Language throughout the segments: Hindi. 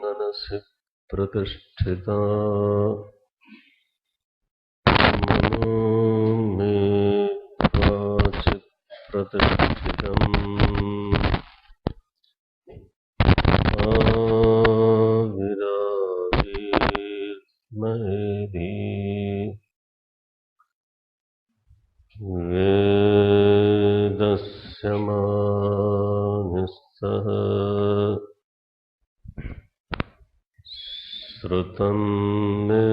मनसि प्रतिष्ठिता मनो मे वाचित् प्रतिष्ठितम् आविरावीर्मयेधि वेदस्य मानिस्तः श्रुतं मे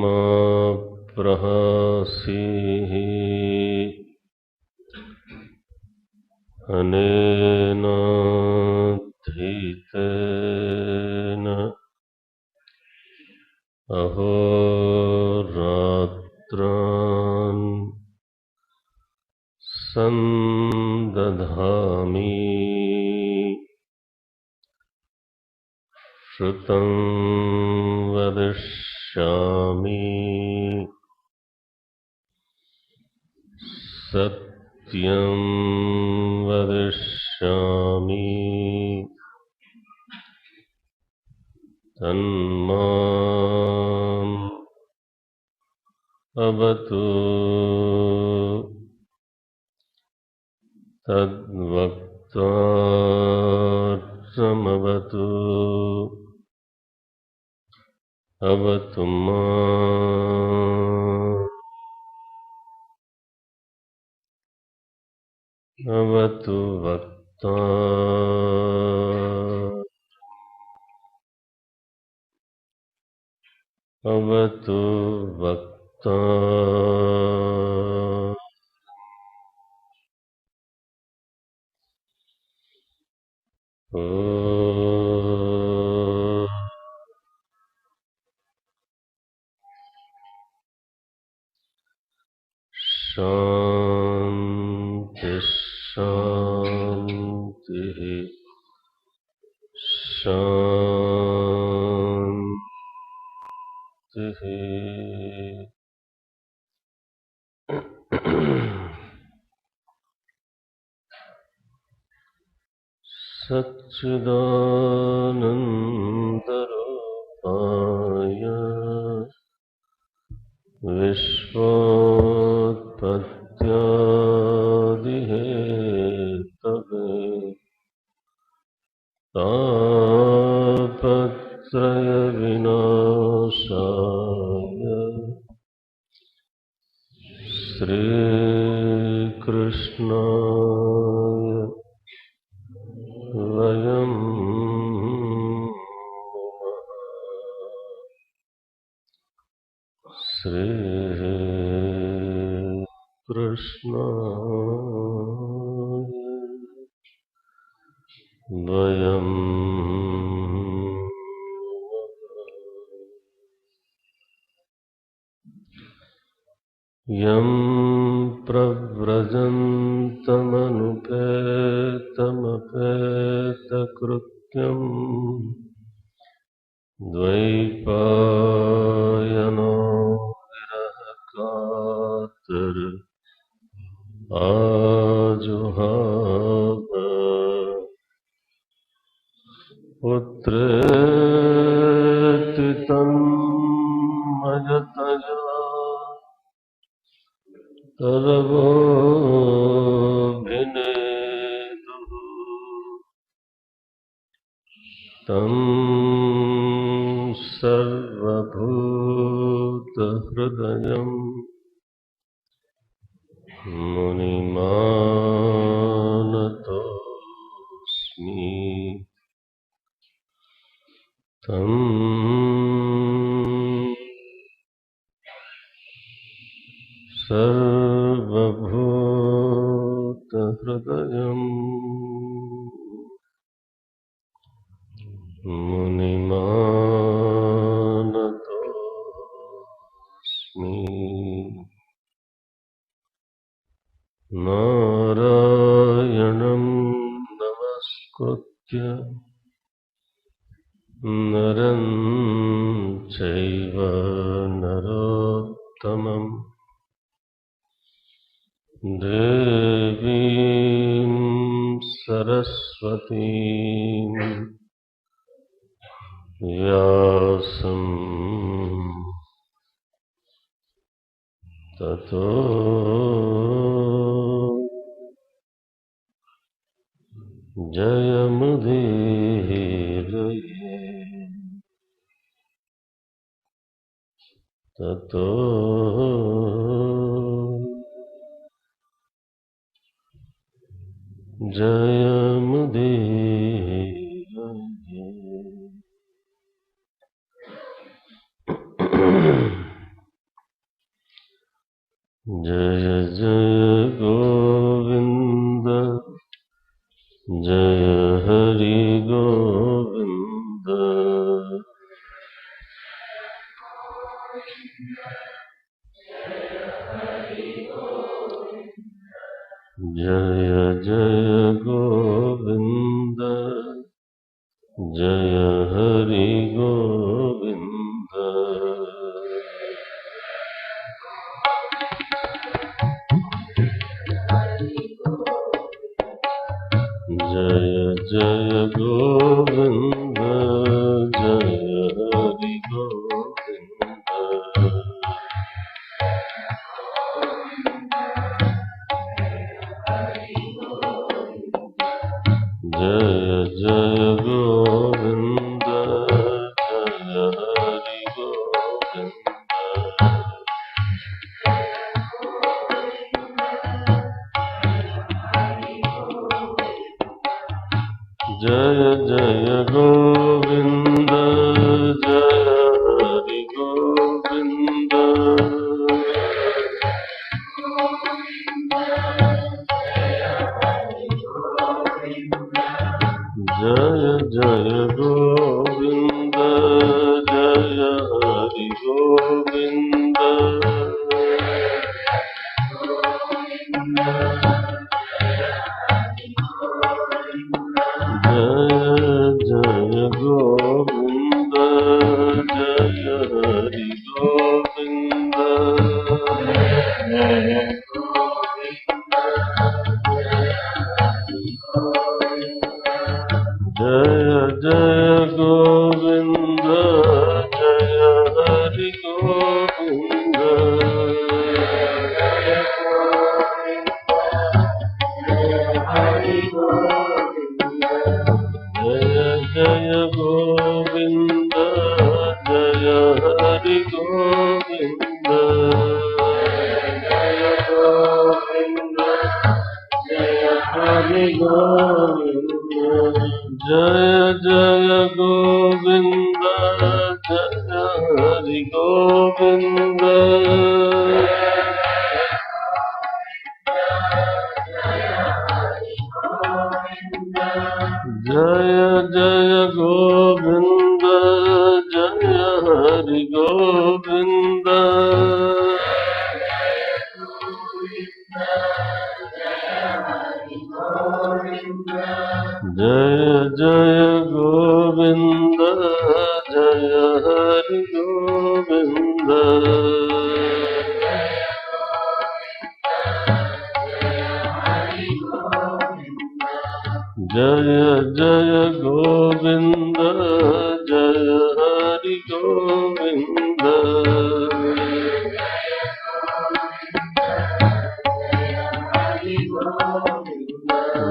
मा प्रहासीः अनेनाधीतेन अहोरात्रान् सन्दधामि श्रुतं वदिष्यामि सत्यं वदिष्यामि तन्माम् अवतु तद्वक्तारमवतु अवतु माम् अवतु वक्ता अवतु वक्ता ओ शांति शांति शांति। सच्चिदानन्दरूपाय विश्वोत्पत्त्यादिहेतवे तापत्रयविनाशाय श्रीकृष्णाय वयं नमः। श्रीकृष्णाय वयं यं प्रव्रजन्तमनुपेतमपेतकृत्यं द्वैपायनो विरहकातर आजुहाव पुत्रेति तन्मयतया तरवोऽभिनेदुः तं सर्वभूतहृदयं मुनिमानतोऽस्मि। तं सर्वभूतहृदयं मुनिमानतोऽस्मि। नरं चैव नरोत्तमम् देवीं सरस्वतीं व्यासं ततो जयमुदीरये ततो जयमुदीरये। जय जय गोविंद जय हरि गोविंद जय जय गोविंद जय हरि गोविंद जय जय गोविंद जय हरि गोविंद जय जय गोविंद जय हरि गोविंद जय जय गोविंद जय हरि गोविंद जय जय गोविंद जय हरि गोविंद जय जय गोविंद जय हरि गोविंद जय जय गोविंद जय हरि गोविंद जय जय गोविंद जय हरि गोविंद हरि गोविंद जय जय गोविंद जय हरि गोविंद जय जय गोविंद जय हरि गोविंद जय जय गोविंद जय हरि गोविंद जय जय गोविंद जय हरि गोविंद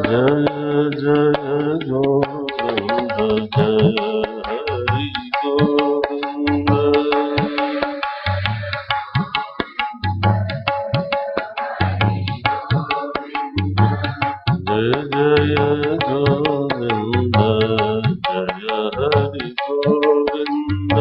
जय जय गोविंद जय हरि गोविंद जय जय गोविंद जय हरि गोविंद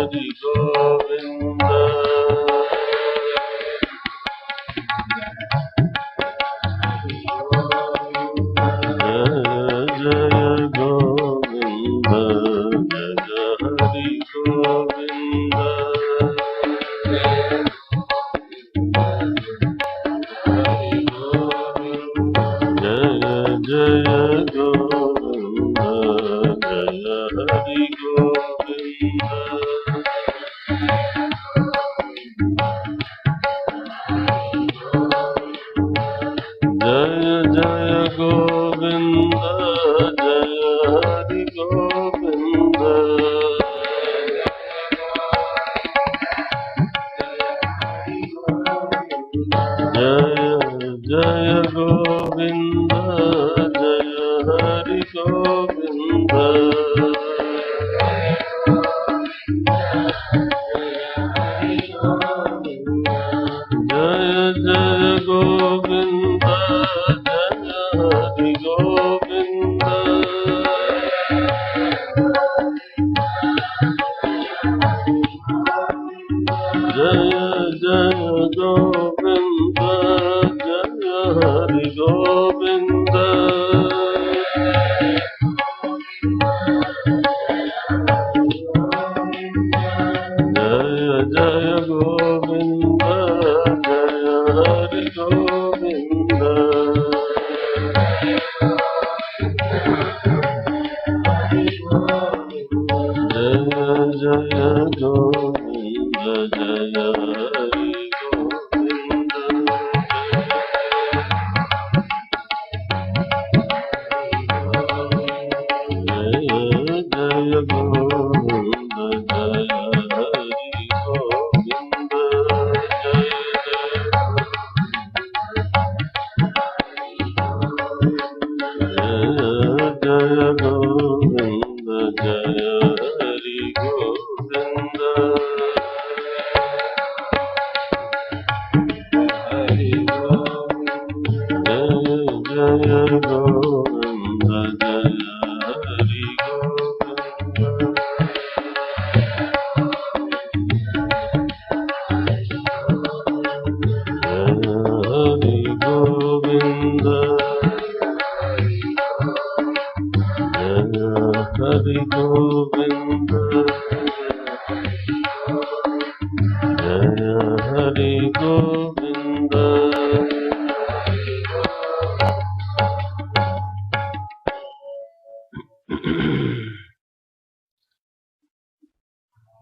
हरि गोविंद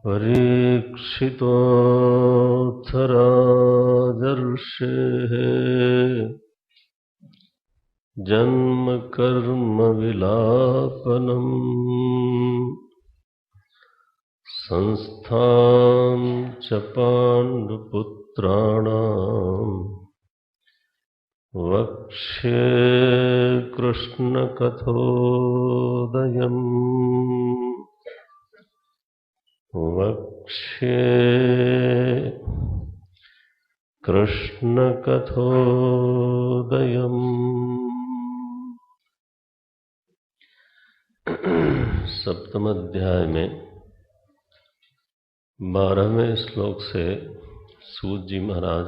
परीक्षितोऽर्थराजर्षेः जन्म कर्म विलापनम् संस्थां च पाण्डुपुत्राणाम् वक्ष्ये कृष्णकथोदयम् वक्ष्ये कृष्णकथोदयम्। सप्तम अध्याय में 12वें श्लोक से सूत जी महाराज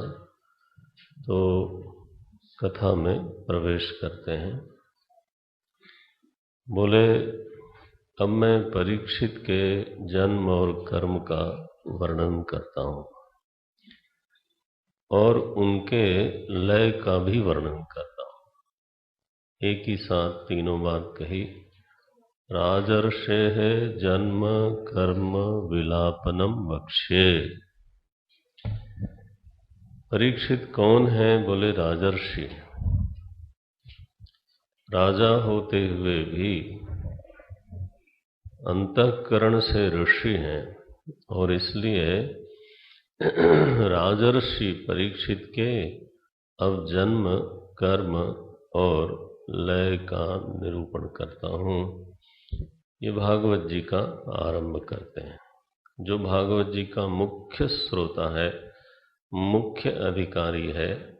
तो कथा में प्रवेश करते हैं। बोले, अब मैं परीक्षित के जन्म और कर्म का वर्णन करता हूँ और उनके लय का भी वर्णन करता हूँ। एक ही साथ तीनों बात कही। राजर्षेः जन्म कर्म विलापनम वक्ष्ये। परीक्षित कौन है? बोले राजर्षि। राजा होते हुए भी अंतःकरण से ऋषि हैं और इसलिए राजर्षि परीक्षित के अब जन्म कर्म और लय का निरूपण करता हूँ। ये भागवत जी का आरंभ करते हैं। जो भागवत जी का मुख्य श्रोता है, मुख्य अधिकारी है,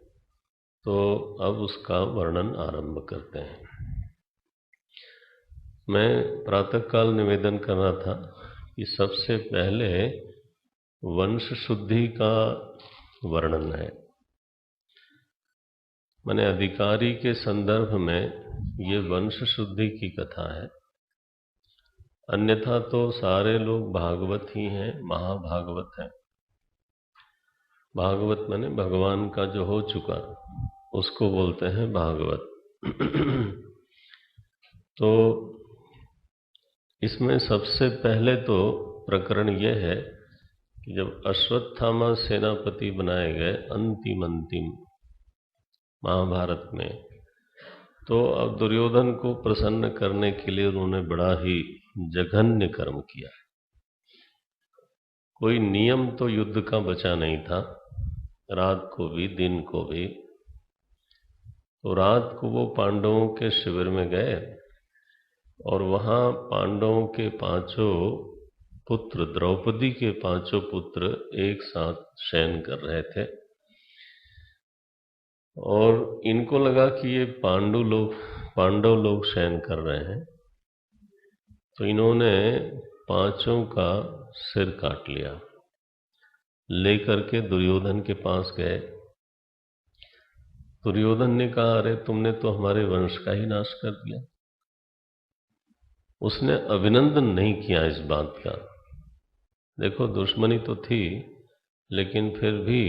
तो अब उसका वर्णन आरंभ करते हैं। मैं प्रातःकाल निवेदन कर रहा था कि सबसे पहले वंश शुद्धि का वर्णन है। माने अधिकारी के संदर्भ में ये वंश शुद्धि की कथा है, अन्यथा तो सारे लोग भागवत ही हैं, महाभागवत हैं। भागवत माने भगवान का जो हो चुका उसको बोलते हैं भागवत। तो इसमें सबसे पहले तो प्रकरण यह है कि जब अश्वत्थामा सेनापति बनाए गए अंतिम महाभारत में, तो अब दुर्योधन को प्रसन्न करने के लिए उन्होंने बड़ा ही जघन्य कर्म किया। कोई नियम तो युद्ध का बचा नहीं था, रात को भी दिन को भी। तो रात को वो पांडवों के शिविर में गए और वहां पांडवों के पांचों पुत्र, द्रौपदी के पांचों पुत्र एक साथ शयन कर रहे थे और इनको लगा कि ये पांडव लोग शयन कर रहे हैं, तो इन्होंने पांचों का सिर काट लिया। लेकर के दुर्योधन के पास गए। दुर्योधन ने कहा, अरे तुमने तो हमारे वंश का ही नाश कर दिया। उसने अभिनंदन नहीं किया इस बात का। देखो दुश्मनी तो थी, लेकिन फिर भी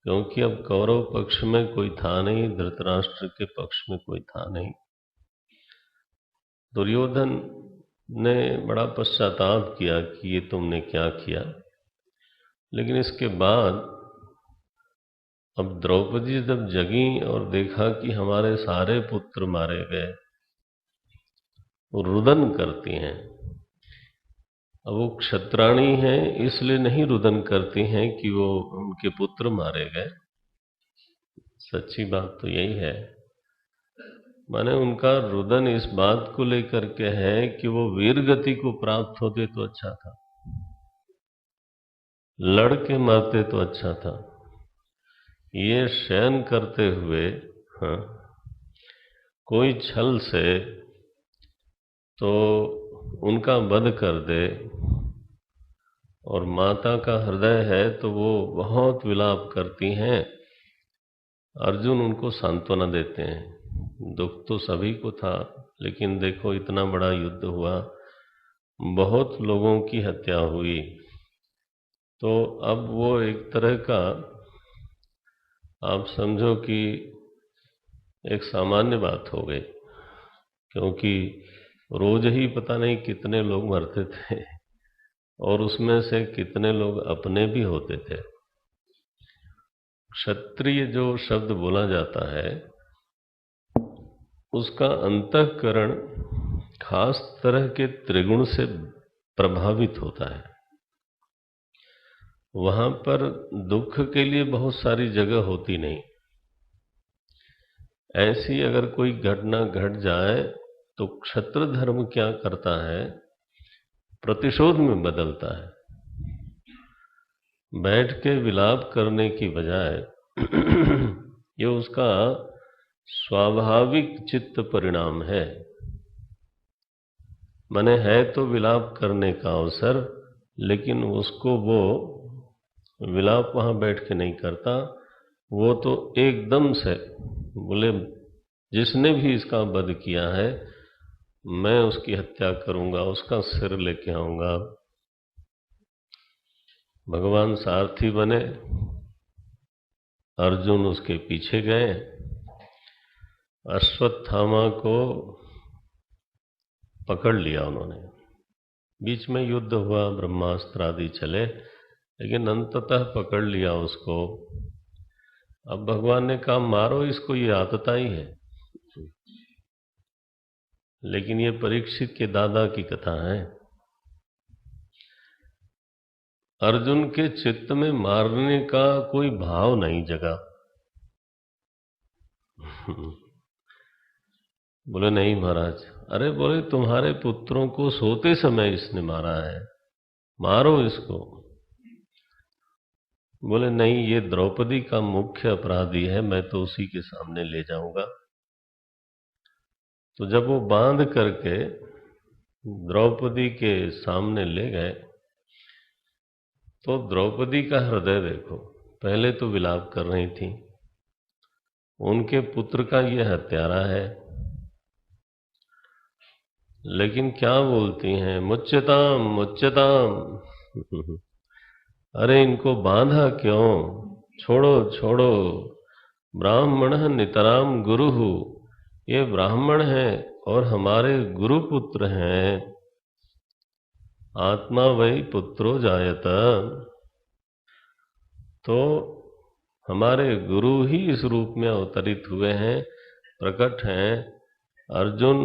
क्योंकि अब कौरव पक्ष में कोई था नहीं, धृतराष्ट्र के पक्ष में कोई था नहीं। दुर्योधन ने बड़ा पश्चाताप किया कि ये तुमने क्या किया। लेकिन इसके बाद अब द्रौपदी जब जगी और देखा कि हमारे सारे पुत्र मारे गए, वो रुदन करती हैं। अब वो क्षत्राणी हैं, इसलिए नहीं रुदन करती हैं कि वो उनके पुत्र मारे गए। सच्ची बात तो यही है। माने उनका रुदन इस बात को लेकर के है कि वो वीर गति को प्राप्त होते तो अच्छा था, लड़के मरते तो अच्छा था। ये शयन करते हुए कोई छल से तो उनका वध कर दे, और माता का हृदय है तो वो बहुत विलाप करती हैं। अर्जुन उनको सांत्वना देते हैं। दुख तो सभी को था, लेकिन देखो इतना बड़ा युद्ध हुआ, बहुत लोगों की हत्या हुई, तो अब वो एक तरह का आप समझो कि एक सामान्य बात हो गई, क्योंकि रोज ही पता नहीं कितने लोग मरते थे और उसमें से कितने लोग अपने भी होते थे। क्षत्रिय जो शब्द बोला जाता है, उसका अंतःकरण खास तरह के त्रिगुण से प्रभावित होता है। वहां पर दुख के लिए बहुत सारी जगह होती नहीं। ऐसी अगर कोई घटना घट जाए तो क्षत्र धर्म क्या करता है, प्रतिशोध में बदलता है। बैठ के विलाप करने की बजाय ये उसका स्वाभाविक चित्त परिणाम है। माने है तो विलाप करने का अवसर, लेकिन उसको वो विलाप वहां बैठ के नहीं करता। वो तो एकदम से बोले, जिसने भी इसका वध किया है मैं उसकी हत्या करूंगा, उसका सिर लेके आऊंगा। भगवान सारथी बने, अर्जुन उसके पीछे गए, अश्वत्थामा को पकड़ लिया उन्होंने। बीच में युद्ध हुआ, ब्रह्मास्त्र आदि चले, लेकिन अंततः पकड़ लिया उसको। अब भगवान ने कहा मारो इसको, ये आतताई है। लेकिन ये परीक्षित के दादा की कथा है। अर्जुन के चित्त में मारने का कोई भाव नहीं जगा। बोले नहीं महाराज। अरे बोले तुम्हारे पुत्रों को सोते समय इसने मारा है, मारो इसको। बोले नहीं, ये द्रौपदी का मुख्य अपराधी है, मैं तो उसी के सामने ले जाऊंगा। तो जब वो बांध करके द्रौपदी के सामने ले गए तो द्रौपदी का हृदय देखो, पहले तो विलाप कर रही थी, उनके पुत्र का ये हत्यारा है, लेकिन क्या बोलती हैं, मुच्यताम मुच्यताम। अरे इनको बांधा क्यों, छोड़ो छोड़ो, ब्राह्मण नितराम गुरु, ये ब्राह्मण हैं और हमारे गुरु पुत्र हैं। आत्मा वही पुत्रो जायत, तो हमारे गुरु ही इस रूप में अवतरित हुए हैं, प्रकट हैं। अर्जुन,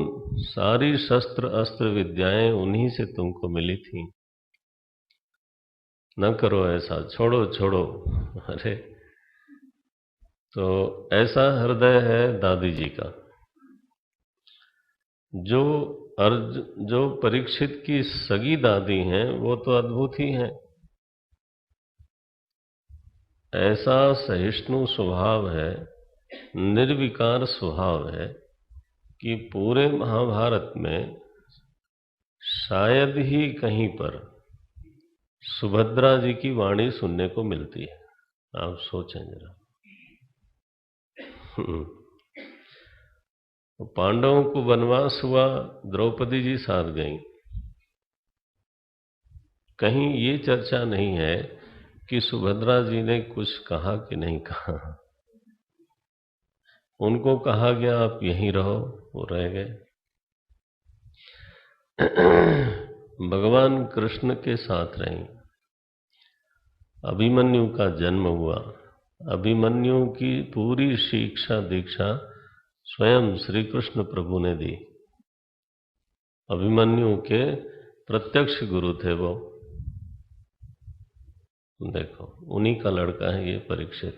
सारी शस्त्र अस्त्र विद्याएं उन्हीं से तुमको मिली थी, न करो ऐसा, छोड़ो छोड़ो। अरे तो ऐसा हृदय है दादी जी का। जो परीक्षित की सगी दादी हैं वो तो अद्भुत ही हैं। ऐसा सहिष्णु स्वभाव है, निर्विकार स्वभाव है कि पूरे महाभारत में शायद ही कहीं पर सुभद्रा जी की वाणी सुनने को मिलती है। आप सोचें जरा। पांडवों को वनवास हुआ, द्रौपदी जी साथ गईं। कहीं ये चर्चा नहीं है कि सुभद्रा जी ने कुछ कहा कि नहीं कहा। उनको कहा गया आप यहीं रहो, वो रह गए। भगवान कृष्ण के साथ रहीं। अभिमन्यु का जन्म हुआ, अभिमन्यु की पूरी शिक्षा दीक्षा स्वयं श्री कृष्ण प्रभु ने दी। अभिमन्यु के प्रत्यक्ष गुरु थे वो। देखो उन्हीं का लड़का है ये परीक्षित।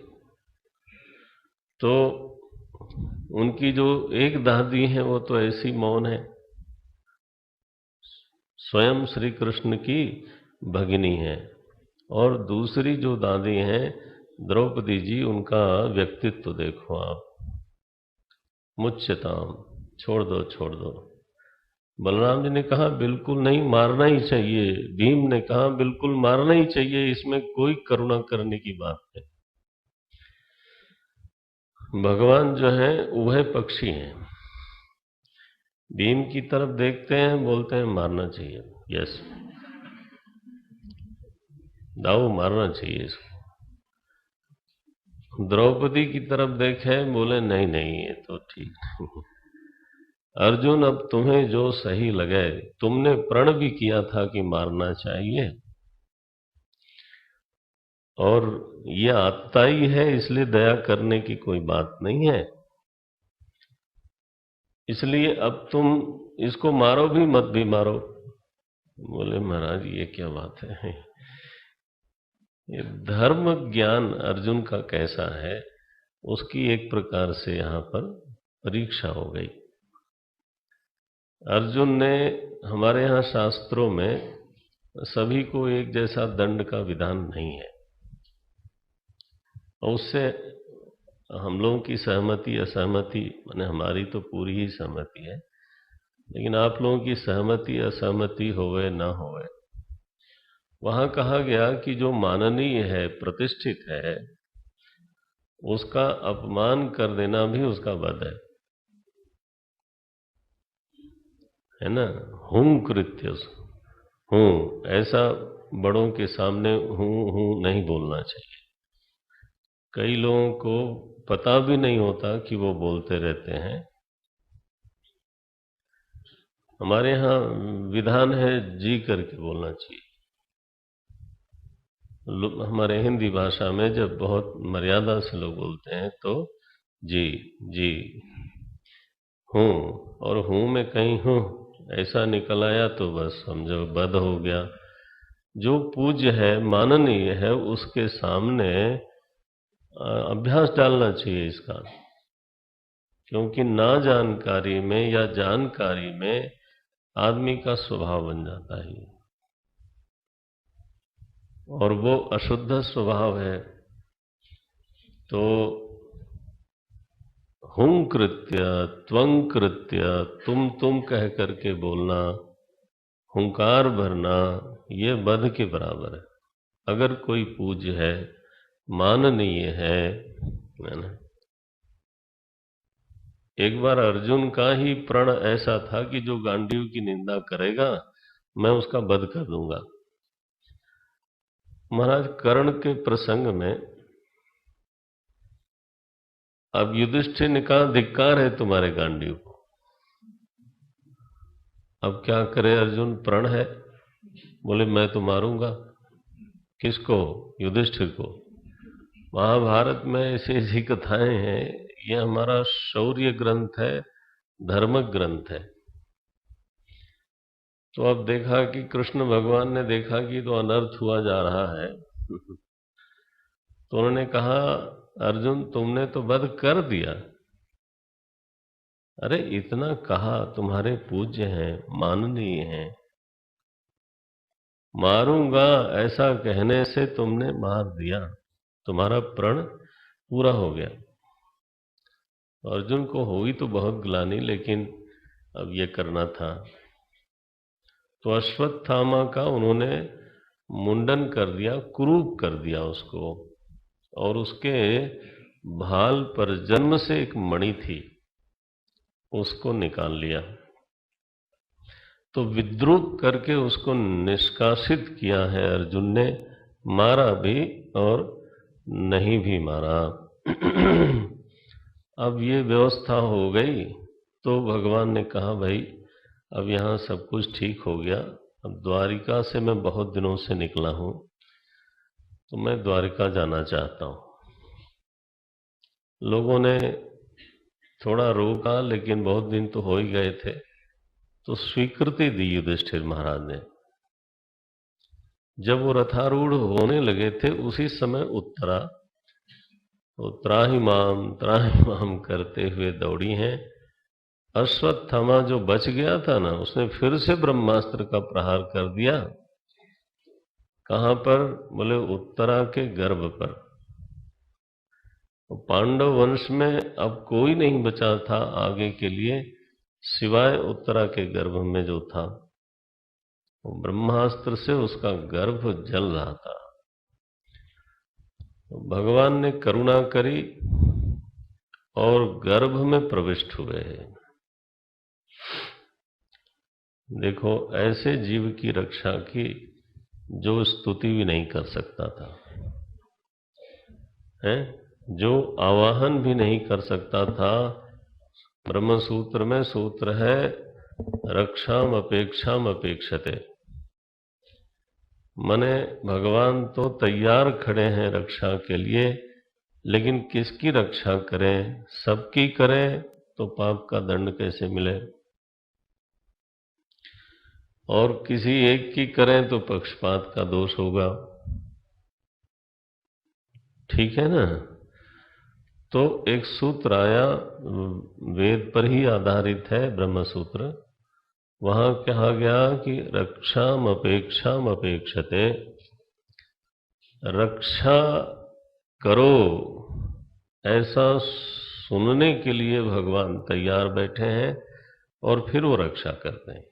तो उनकी जो एक दादी है वो तो ऐसी मौन है, स्वयं श्री कृष्ण की भगिनी है। और दूसरी जो दादी हैं द्रौपदी जी, उनका व्यक्तित्व देखो आप, मुच्यताम, छोड़ दो छोड़ दो। बलराम जी ने कहा बिल्कुल नहीं, मारना ही चाहिए। भीम ने कहा बिल्कुल मारना ही चाहिए, इसमें कोई करुणा करने की बात नहीं। भगवान जो है उभय पक्षी हैं। भीम की तरफ देखते हैं, बोलते हैं मारना चाहिए, यस दाऊ मारना चाहिए इसको। द्रौपदी की तरफ देखे, बोले नहीं नहीं ये तो ठीक नहीं। अर्जुन, अब तुम्हें जो सही लगे, तुमने प्रण भी किया था कि मारना चाहिए, और ये आत्ताई है, इसलिए दया करने की कोई बात नहीं है। इसलिए अब तुम इसको मारो भी मत भी मारो। बोले महाराज ये क्या बात है, ये धर्म ज्ञान अर्जुन का कैसा है, उसकी एक प्रकार से यहाँ पर परीक्षा हो गई। अर्जुन ने, हमारे यहाँ शास्त्रों में सभी को एक जैसा दंड का विधान नहीं है, और उससे हम लोगों की सहमति असहमति, माने हमारी तो पूरी ही सहमति है, लेकिन आप लोगों की सहमति असहमति होवे ना होवे, वहां कहा गया कि जो माननीय है, प्रतिष्ठित है, उसका अपमान कर देना भी उसका वध है ना। हूं कृत्य, हूं, ऐसा बड़ों के सामने हूं नहीं बोलना चाहिए। कई लोगों को पता भी नहीं होता कि वो बोलते रहते हैं। हमारे यहाँ विधान है जी करके बोलना चाहिए। हमारे हिंदी भाषा में जब बहुत मर्यादा से लोग बोलते हैं तो जी जी, हूँ, और हूँ में कहीं हूँ ऐसा निकल आया तो बस समझो बद हो गया। जो पूज्य है, माननीय है, उसके सामने अभ्यास डालना चाहिए इसका, क्योंकि ना जानकारी में या जानकारी में आदमी का स्वभाव बन जाता है, और वो अशुद्ध स्वभाव है। तो हुं कृत्य त्वं कृत्य, तुम कह करके बोलना, हुंकार भरना ये वध के बराबर है। अगर कोई पूज्य है, माननीय है ना। एक बार अर्जुन का ही प्रण ऐसा था कि जो गांडीव की निंदा करेगा मैं उसका वध कर दूंगा। महाराज कर्ण के प्रसंग में अब युधिष्ठिर ने कहा धिक्कार है तुम्हारे गांडीव को। अब क्या करे अर्जुन, प्रण है। बोले मैं तो मारूंगा। किसको? युधिष्ठिर को। महाभारत में ऐसी ऐसी कथाएं हैं, ये हमारा शौर्य ग्रंथ है, धर्मक ग्रंथ है। तो अब देखा कि कृष्ण भगवान ने देखा कि तो अनर्थ हुआ जा रहा है तो उन्होंने कहा अर्जुन तुमने तो वध कर दिया। अरे इतना कहा, तुम्हारे पूज्य हैं, माननीय हैं, मारूंगा ऐसा कहने से तुमने मार दिया, तुम्हारा प्रण पूरा हो गया। अर्जुन को हुई तो बहुत ग्लानि, लेकिन अब ये करना था। तो अश्वत्थामा का उन्होंने मुंडन कर दिया, कुरूप कर दिया उसको, और उसके भाल पर जन्म से एक मणि थी, उसको निकाल लिया। तो विद्रूप करके उसको निष्कासित किया है अर्जुन ने, मारा भी और नहीं भी मारा। अब ये व्यवस्था हो गई तो भगवान ने कहा भाई अब यहाँ सब कुछ ठीक हो गया। अब द्वारिका से मैं बहुत दिनों से निकला हूँ, तो मैं द्वारिका जाना चाहता हूँ। लोगों ने थोड़ा रोका, लेकिन बहुत दिन तो हो ही गए थे, तो स्वीकृति दी युधिष्ठिर महाराज ने। जब वो रथारूढ़ होने लगे थे उसी समय उत्तरा, तो त्राहिमाम करते हुए दौड़ी हैं। अश्वत्थामा जो बच गया था ना, उसने फिर से ब्रह्मास्त्र का प्रहार कर दिया। कहां पर? बोले उत्तरा के गर्भ पर। तो पांडव वंश में अब कोई नहीं बचा था आगे के लिए, सिवाय उत्तरा के गर्भ में जो था, वो ब्रह्मास्त्र से उसका गर्भ जल रहा था। तो भगवान ने करुणा करी और गर्भ में प्रविष्ट हुए। देखो ऐसे जीव की रक्षा की जो स्तुति भी नहीं कर सकता था, है, जो आवाहन भी नहीं कर सकता था। ब्रह्म सूत्र में सूत्र है रक्षाम अपेक्षाम अपेक्षते। मने भगवान तो तैयार खड़े हैं रक्षा के लिए, लेकिन किसकी रक्षा करें? सबकी करें तो पाप का दंड कैसे मिले, और किसी एक की करें तो पक्षपात का दोष होगा। ठीक है ना। तो एक सूत्र आया, वेद पर ही आधारित है, ब्रह्म सूत्र। वहां कहा गया कि रक्षाम अपेक्षाम अपेक्षते, रक्षा करो ऐसा सुनने के लिए भगवान तैयार बैठे हैं, और फिर वो रक्षा करते हैं।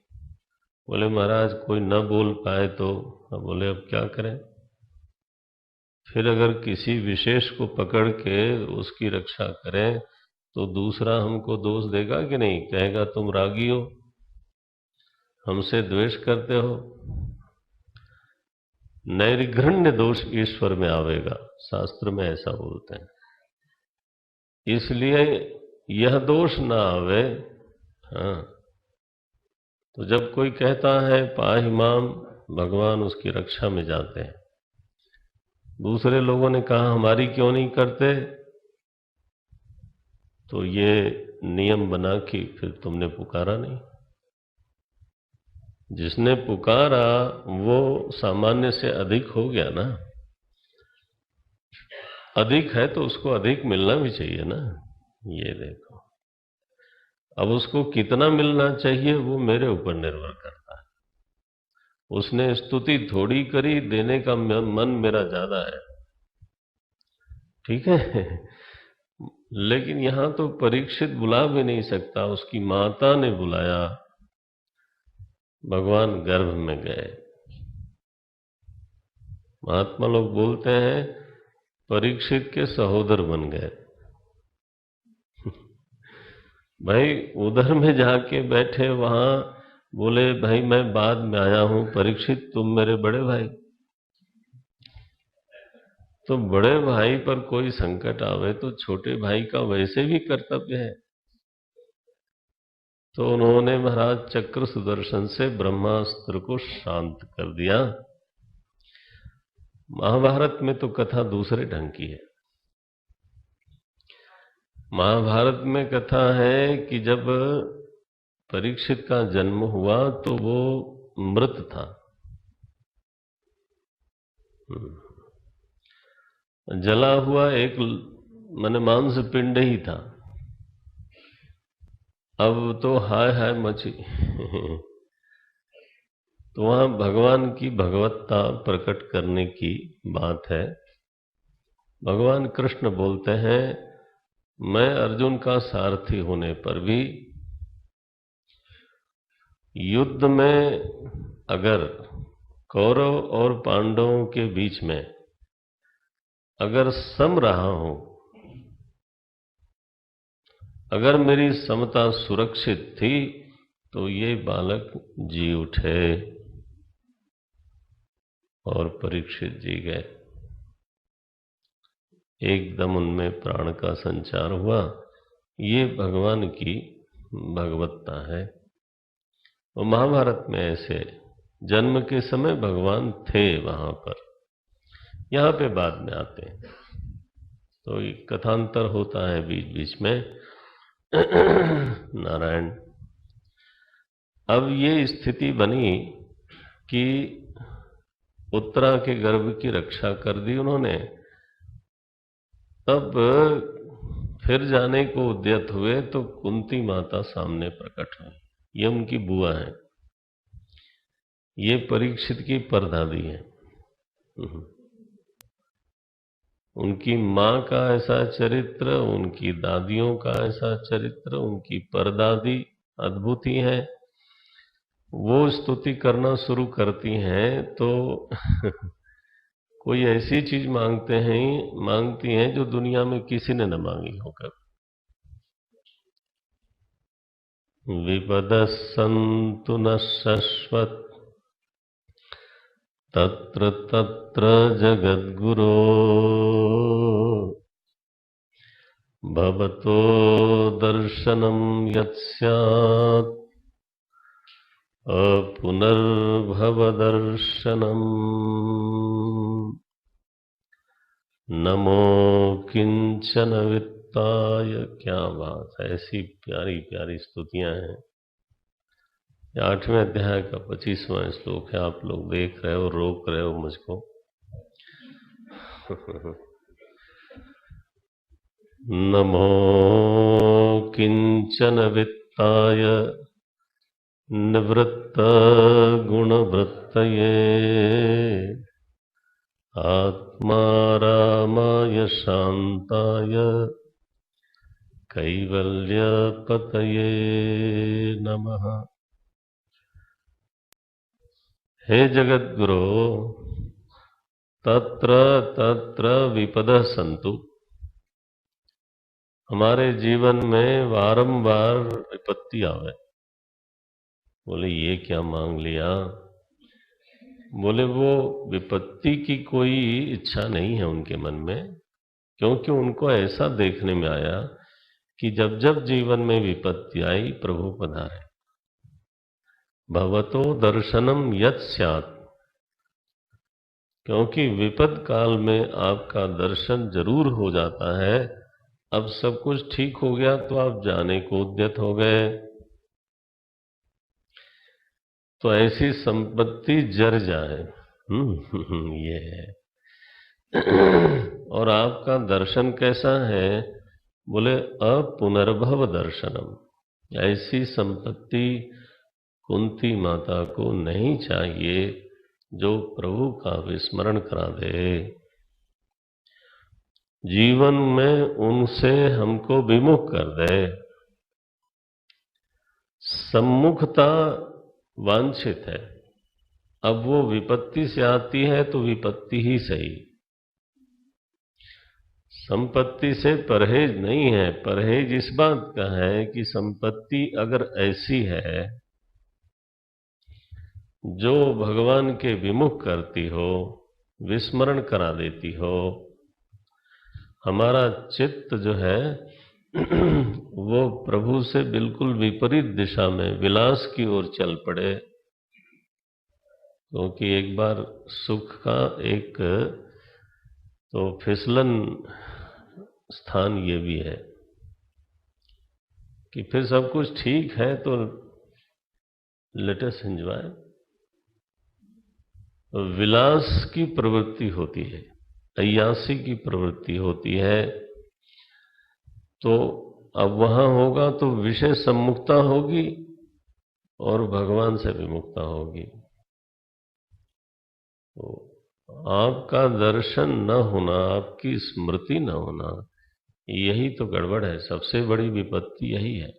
बोले महाराज कोई न बोल पाए तो? बोले अब क्या करें? फिर अगर किसी विशेष को पकड़ के उसकी रक्षा करें तो दूसरा हमको दोष देगा कि नहीं? कहेगा तुम रागी हो, हमसे द्वेष करते हो। नैर्घृण्य दोष ईश्वर में आवेगा, शास्त्र में ऐसा बोलते हैं। इसलिए यह दोष ना आवे। हाँ, तो जब कोई कहता है पाहि माम, भगवान उसकी रक्षा में जाते हैं। दूसरे लोगों ने कहा हमारी क्यों नहीं करते, तो ये नियम बना कि फिर तुमने पुकारा नहीं। जिसने पुकारा वो सामान्य से अधिक हो गया ना, अधिक है तो उसको अधिक मिलना भी चाहिए ना। ये देखो, अब उसको कितना मिलना चाहिए वो मेरे ऊपर निर्भर करता है। उसने स्तुति थोड़ी करी, देने का मन मेरा ज्यादा है, ठीक है। लेकिन यहां तो परीक्षित बुला भी नहीं सकता, उसकी माता ने बुलाया। भगवान गर्भ में गए। महात्मा लोग बोलते हैं परीक्षित के सहोदर बन गए। भाई उधर में जाके बैठे, वहां बोले भाई मैं बाद में आया हूं, परीक्षित तुम मेरे बड़े भाई। तो बड़े भाई पर कोई संकट आवे तो छोटे भाई का वैसे भी कर्तव्य है। तो उन्होंने महाराज चक्र सुदर्शन से ब्रह्मास्त्र को शांत कर दिया। महाभारत में तो कथा दूसरे ढंग की है। महाभारत में कथा है कि जब परीक्षित का जन्म हुआ तो वो मृत था, जला हुआ एक माने मांस पिंड ही था। अब तो हाय हाय मची। तो वहां भगवान की भगवत्ता प्रकट करने की बात है। भगवान कृष्ण बोलते हैं मैं अर्जुन का सारथी होने पर भी युद्ध में अगर कौरव और पांडवों के बीच में अगर सम रहा हूं, अगर मेरी समता सुरक्षित थी तो ये बालक जी उठे और परीक्षित जी गए। एकदम उनमें प्राण का संचार हुआ। ये भगवान की भगवत्ता है। और महाभारत में ऐसे जन्म के समय भगवान थे वहां पर, यहां पे बाद में आते हैं तो एक कथांतर होता है बीच बीच में। नारायण। अब ये स्थिति बनी कि उत्तरा के गर्भ की रक्षा कर दी उन्होंने। तब फिर जाने को उद्यत हुए तो कुंती माता सामने प्रकट हुई। ये उनकी बुआ है, ये परीक्षित की परदादी है। उनकी माँ का ऐसा चरित्र, उनकी दादियों का ऐसा चरित्र, उनकी परदादी अद्भुत ही है। वो स्तुति करना शुरू करती हैं तो कोई ऐसी चीज मांगती हैं जो दुनिया में किसी ने न मांगी हो कभी। विपदः सन्तु न शश्वत् तत्र तत्र जगद्गुरो भवतो दर्शनं यत् स्यात् अपुनर्भवदर्शनम्। नमो किंचन वित्ताय। क्या बात है, ऐसी प्यारी प्यारी स्तुतियां हैं। 8वें अध्याय का 25वां श्लोक है। आप लोग देख रहे हो, रोक रहे हो मुझको। नमो किंचन वित्ताय निवृत्त गुणवृत्तये आत्मारामाय शांताय कैवल्यपतये नमः। हे जगद्गुरो, तत्र तत्र विपदः सन्तु। हमारे जीवन में वारंवार विपत्ति आवे। बोले ये क्या मांग लिया? बोले वो विपत्ति की कोई इच्छा नहीं है उनके मन में, क्योंकि उनको ऐसा देखने में आया कि जब जब जीवन में विपत्ति आई प्रभु पधारे। भवतो दर्शनम यत् स्यात्। क्योंकि विपद काल में आपका दर्शन जरूर हो जाता है। अब सब कुछ ठीक हो गया तो आप जाने को उद्यत हो गए। तो ऐसी संपत्ति जर जाए, ये है। और आपका दर्शन कैसा है? बोले अपुनर्भव दर्शनम। ऐसी संपत्ति कुंती माता को नहीं चाहिए जो प्रभु का विस्मरण करा दे। जीवन में उनसे हमको विमुख कर दे। सम्मुखता वांछित है। अब वो विपत्ति से आती है तो विपत्ति ही सही, संपत्ति से परहेज नहीं है। परहेज इस बात का है कि संपत्ति अगर ऐसी है जो भगवान के विमुख करती हो, विस्मरण करा देती हो, हमारा चित्त जो है वो प्रभु से बिल्कुल विपरीत दिशा में विलास की ओर चल पड़े, क्योंकि एक बार सुख का एक तो फिसलन स्थान ये भी है कि फिर सब कुछ ठीक है तो लेट अस एंजॉय। विलास की प्रवृत्ति होती है, अय्यासी की प्रवृत्ति होती है, तो अब वहां होगा तो विषय सम्मुखता होगी और भगवान से विमुखता होगी। तो आपका दर्शन न होना, आपकी स्मृति न होना, यही तो गड़बड़ है, सबसे बड़ी विपत्ति यही है।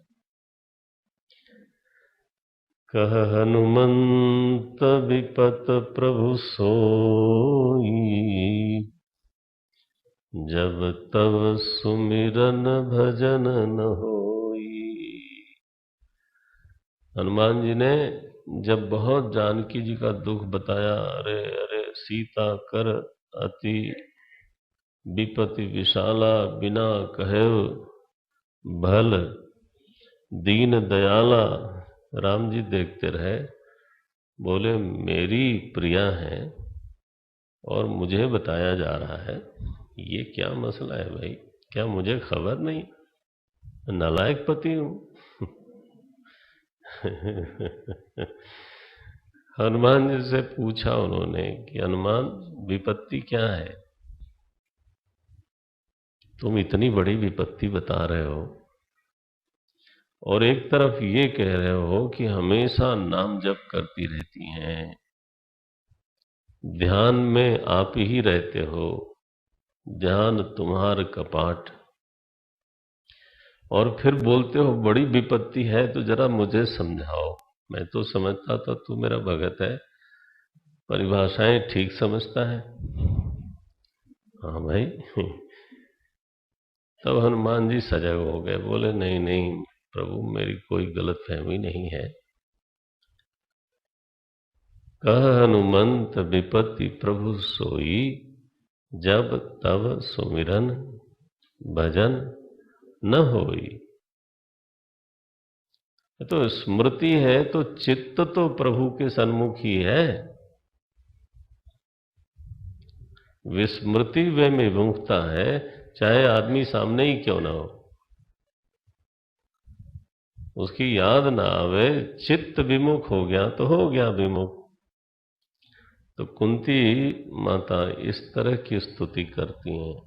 कह हनुमंत विपत प्रभु सोई, जब तब सुमिरन भजन न होई। हनुमान जी ने जब बहुत जानकी जी का दुख बताया, अरे अरे सीता कर अति विपति विशाला, बिना कहे भल दीन दयाला। राम जी देखते रहे, बोले मेरी प्रिया है और मुझे बताया जा रहा है, ये क्या मसला है भाई? क्या मुझे खबर नहीं? नालायक पति हूं। हनुमान जी से पूछा उन्होंने कि हनुमान विपत्ति क्या है? तुम इतनी बड़ी विपत्ति बता रहे हो और एक तरफ ये कह रहे हो कि हमेशा नाम जप करती रहती हैं, ध्यान में आप ही रहते हो, ध्यान तुम्हार कपाट, और फिर बोलते हो बड़ी विपत्ति है तो जरा मुझे समझाओ। मैं तो समझता था तू मेरा भगत है, परिभाषाएं ठीक समझता है। हाँ भाई। तब हनुमान जी सजग हो गए, बोले नहीं नहीं प्रभु, मेरी कोई गलत फहमी नहीं है। कह हनुमंत विपत्ति प्रभु सोई, जब तब सुमिरन भजन न होई। तो स्मृति है तो चित्त तो प्रभु के सन्मुख ही है, विस्मृति वे में विमुखता है, चाहे आदमी सामने ही क्यों ना हो, उसकी याद ना आवे, चित्त विमुख हो गया तो हो गया विमुख। तो कुंती माता इस तरह की स्तुति करती हैं,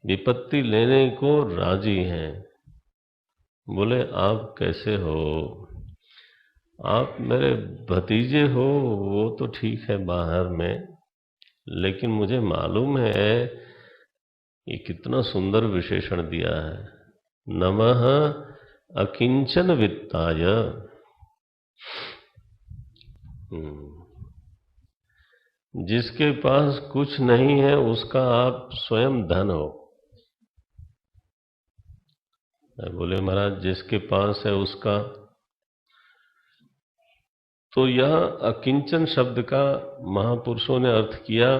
विपत्ति लेने को राजी हैं। बोले आप कैसे हो? आप मेरे भतीजे हो वो तो ठीक है बाहर में, लेकिन मुझे मालूम है, ये कितना सुंदर विशेषण दिया है, नमः अकिंचन वित्ताय। जिसके पास कुछ नहीं है उसका आप स्वयं धन हो। बोले महाराज जिसके पास है उसका, तो यह अकिंचन शब्द का महापुरुषों ने अर्थ किया,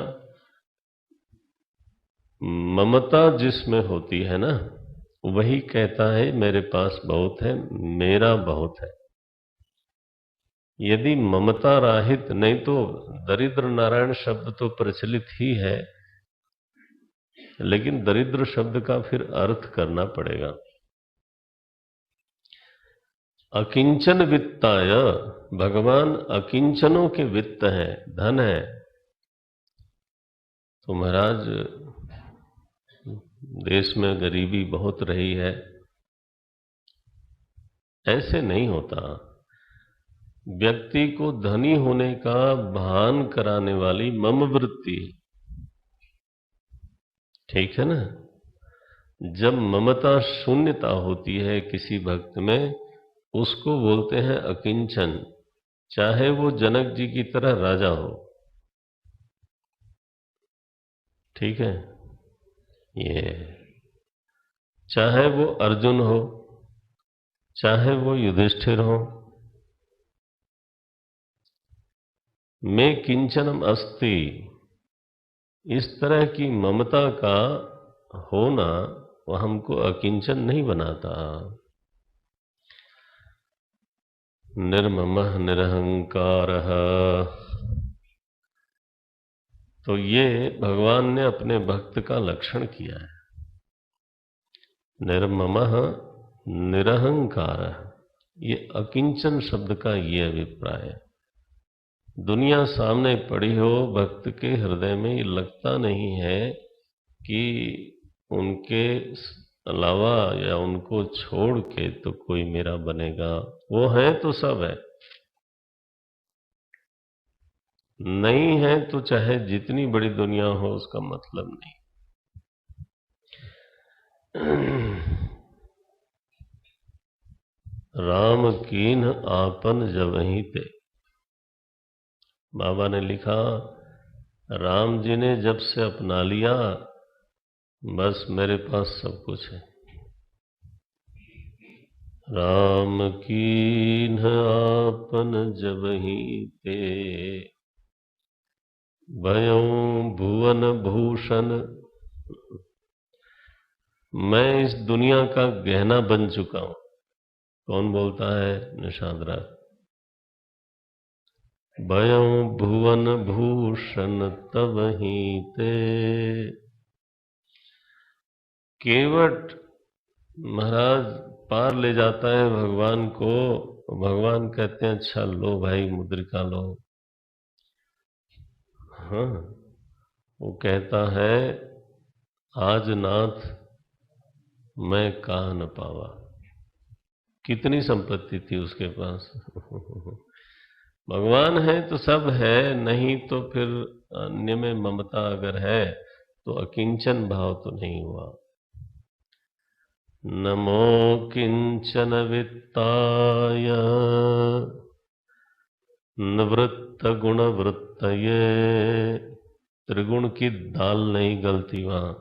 ममता जिसमें होती है ना, वही कहता है मेरे पास बहुत है, मेरा बहुत है। यदि ममता राहित, नहीं तो दरिद्र नारायण शब्द तो प्रचलित ही है, लेकिन दरिद्र शब्द का फिर अर्थ करना पड़ेगा। अकिंचन वित्ताय, भगवान अकिंचनों के वित्त हैं, धन है। तो महाराज देश में गरीबी बहुत रही है, ऐसे नहीं होता। व्यक्ति को धनी होने का भान कराने वाली मम वृत्ति, ठीक है ना? जब ममता शून्यता होती है किसी भक्त में, उसको बोलते हैं अकिंचन। चाहे वो जनक जी की तरह राजा हो, ठीक है, ये चाहे वो अर्जुन हो, चाहे वो युधिष्ठिर हो, मैं किंचनम अस्ति, इस तरह की ममता का होना वो हमको अकिंचन नहीं बनाता। निर्ममः निरहंकारः, तो ये भगवान ने अपने भक्त का लक्षण किया है। निर्ममः निरहंकारः, ये अकिंचन शब्द का ये अभिप्राय है। दुनिया सामने पड़ी हो, भक्त के हृदय में ये लगता नहीं है कि उनके अलावा या उनको छोड़ के तो कोई मेरा बनेगा। वो है तो सब है, नहीं है तो चाहे जितनी बड़ी दुनिया हो उसका मतलब नहीं। राम कीन्ह आपन जबहि ते, बाबा ने लिखा, राम जी ने जब से अपना लिया, बस मेरे पास सब कुछ है। राम कीन्ह आपन जबहि ते, भयों भुवन भूषण, मैं इस दुनिया का गहना बन चुका हूं। कौन बोलता है? निषाद राग। भयों भुवन भूषण तबहि ते, केवट महाराज पार ले जाता है भगवान को। भगवान कहते हैं अच्छा लो भाई मुद्रिका लो। हाँ, वो कहता है आज नाथ मैं कहा न पावा। कितनी संपत्ति थी उसके पास। भगवान है तो सब है, नहीं तो फिर अन्य में ममता अगर है तो अकिंचन भाव तो नहीं हुआ। नमो किंचन वित्ताय निवृत्त गुण वृत्तये, त्रिगुण की दाल नहीं गलती वहां।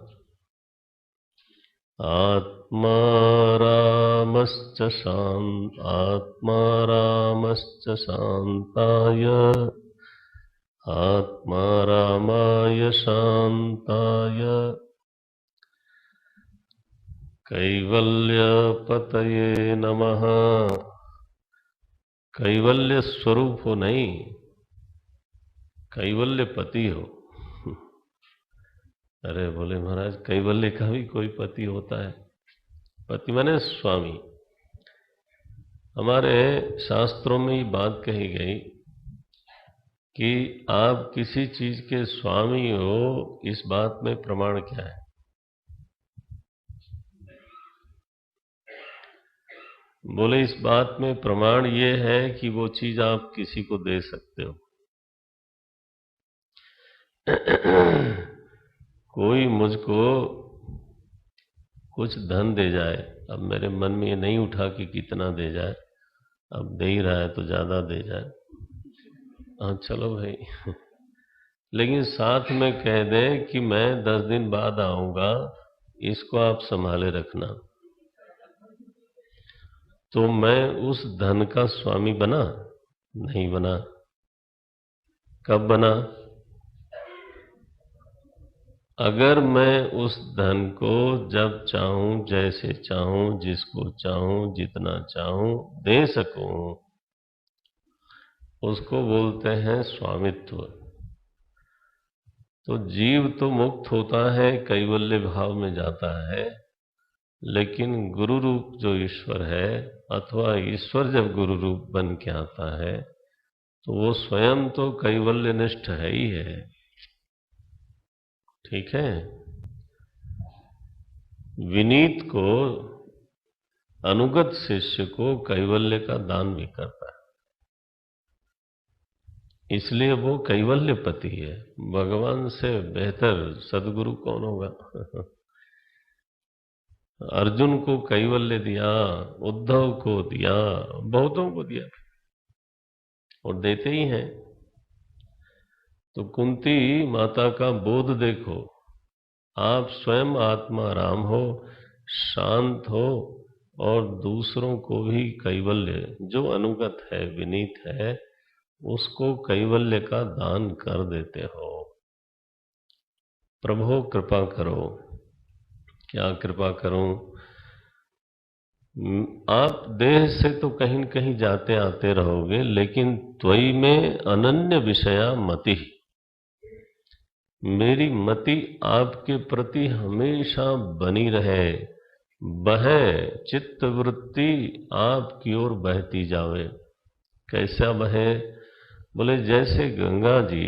आत्मा रामश्च शांताय, आत्मा रामाय शांताय, कैवल्यपतये नमः। कैवल्य स्वरूप हो नहीं, कैवल्यपति हो। अरे बोले महाराज कैवल्य का भी कोई पति होता है? पति माने स्वामी। हमारे शास्त्रों में ये बात कही गई कि आप किसी चीज के स्वामी हो, इस बात में प्रमाण क्या है? बोले इस बात में प्रमाण ये है कि वो चीज आप किसी को दे सकते हो। कोई मुझको कुछ धन दे जाए, अब मेरे मन में ये नहीं उठा कि कितना दे जाए, अब दे ही रहा है तो ज्यादा दे जाए, हाँ चलो भाई। लेकिन साथ में कह दे कि मैं 10 दिन बाद आऊंगा, इसको आप संभाले रखना, तो मैं उस धन का स्वामी बना? नहीं बना। कब बना? अगर मैं उस धन को जब चाहूं, जैसे चाहूं, जिसको चाहूं, जितना चाहूं दे सकूं, उसको बोलते हैं स्वामित्व। तो जीव तो मुक्त होता है, कैवल्य भाव में जाता है, लेकिन गुरु रूप जो ईश्वर है, अथवा ईश्वर जब गुरु रूप बन के आता है तो वो स्वयं तो कैवल्य निष्ठ है ही है। ठीक है, विनीत को, अनुगत शिष्य को कैवल्य का दान भी करता है, इसलिए वो कैवल्यपति है। भगवान से बेहतर सदगुरु कौन होगा? अर्जुन को कैवल्य दिया, उद्धव को दिया, बहुतों को दिया। और देते ही हैं। तो कुंती माता का बोध देखो, आप स्वयं आत्मा राम हो, शांत हो, और दूसरों को भी कैवल्य, जो अनुगत है, विनीत है, उसको कैवल्य का दान कर देते हो। प्रभु कृपा करो। क्या कृपा करूं? आप देह से तो कहीं न कहीं जाते आते रहोगे, लेकिन त्वयि में अनन्य विषया मति, मेरी मति आपके प्रति हमेशा बनी रहे, बहे चित्त वृत्ति आपकी ओर बहती जावे। कैसा बहे? बोले जैसे गंगा जी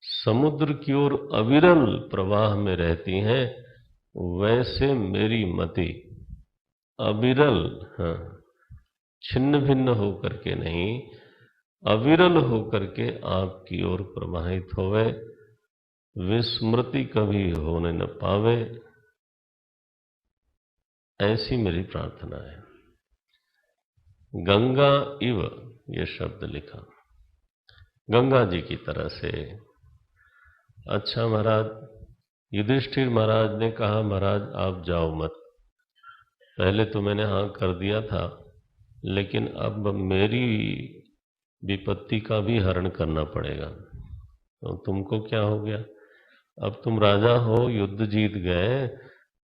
समुद्र की ओर अविरल प्रवाह में रहती हैं, वैसे मेरी मति अविरल, हाँ, छिन्न भिन्न होकर के नहीं, अविरल होकर के आपकी ओर प्रवाहित होवे, विस्मृति कभी होने न पावे, ऐसी मेरी प्रार्थना है। गंगा इव, ये शब्द लिखा, गंगा जी की तरह से। अच्छा महाराज, युधिष्ठिर महाराज ने कहा महाराज आप जाओ मत, पहले तो मैंने हाँ कर दिया था, लेकिन अब मेरी विपत्ति का भी हरण करना पड़ेगा। तो तुमको क्या हो गया? अब तुम राजा हो, युद्ध जीत गए,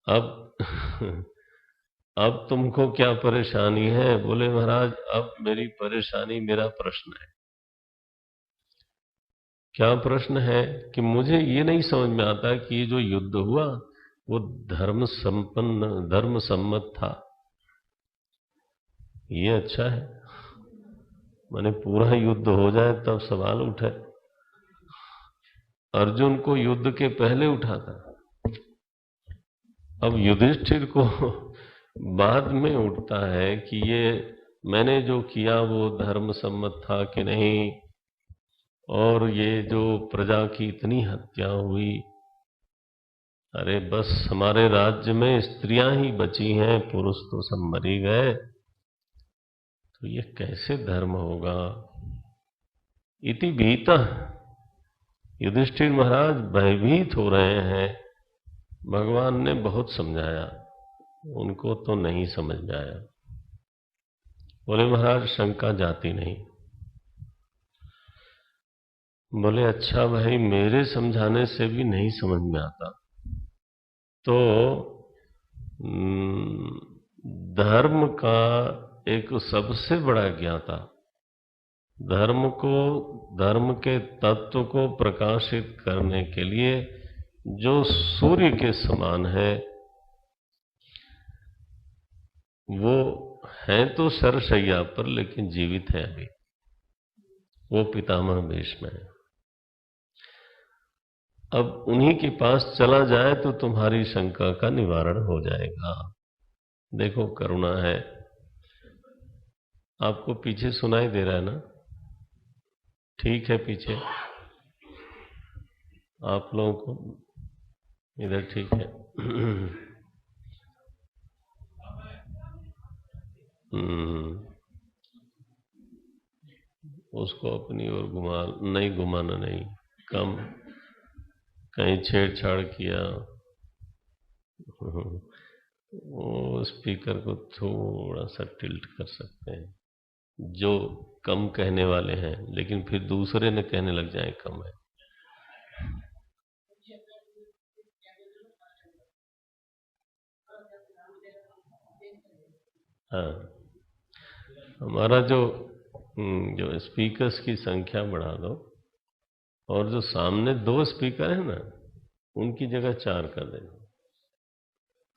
अब अब तुमको क्या परेशानी है? बोले महाराज अब मेरी परेशानी, मेरा प्रश्न है। क्या प्रश्न है? कि मुझे ये नहीं समझ में आता कि ये जो युद्ध हुआ वो धर्म संपन्न, धर्म सम्मत था। ये अच्छा है, माने पूरा युद्ध हो जाए तब सवाल उठे। अर्जुन को युद्ध के पहले उठा था, अब युधिष्ठिर को बाद में उठता है कि ये मैंने जो किया वो धर्म सम्मत था कि नहीं, और ये जो प्रजा की इतनी हत्या हुई, अरे बस हमारे राज्य में स्त्रियां ही बची हैं, पुरुष तो सब मरी गए, तो ये कैसे धर्म होगा? इति भीतः, युधिष्ठिर महाराज भयभीत हो रहे हैं। भगवान ने बहुत समझाया, उनको तो नहीं समझ में आया। बोले महाराज शंका जाती नहीं। बोले अच्छा भाई, मेरे समझाने से भी नहीं समझ में आता, तो धर्म का एक सबसे बड़ा ज्ञाता, धर्म के तत्व को प्रकाशित करने के लिए जो सूर्य के समान है, वो है तो सरशैया पर लेकिन जीवित है अभी, वो पितामह भीष्म है। अब उन्हीं के पास चला जाए तो तुम्हारी शंका का निवारण हो जाएगा। देखो करुणा है। आपको पीछे सुनाई दे रहा है ना? ठीक है, पीछे आप लोगों को इधर ठीक है। उसको अपनी ओर घुमाना नहीं, कम कहीं छेड़छाड़ किया, वो स्पीकर को थोड़ा सा टिल्ट कर सकते हैं, जो कम कहने वाले हैं, लेकिन फिर दूसरे ने कहने लग जाए कम है। हाँ, हमारा जो स्पीकर्स की संख्या बढ़ा दो, और जो सामने 2 स्पीकर है ना, उनकी जगह 4 कर देना।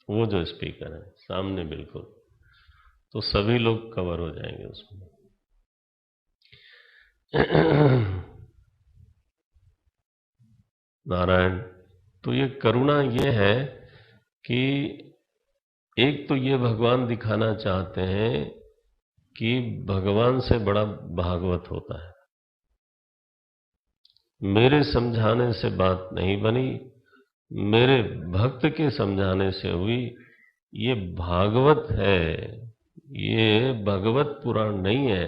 वो जो स्पीकर है सामने बिल्कुल, तो सभी लोग कवर हो जाएंगे उसमें। नारायण। तो ये करुणा ये है कि एक तो ये भगवान दिखाना चाहते हैं कि भगवान से बड़ा भागवत होता है। मेरे समझाने से बात नहीं बनी, मेरे भक्त के समझाने से हुई। ये भागवत है, ये भगवत पुराण नहीं है।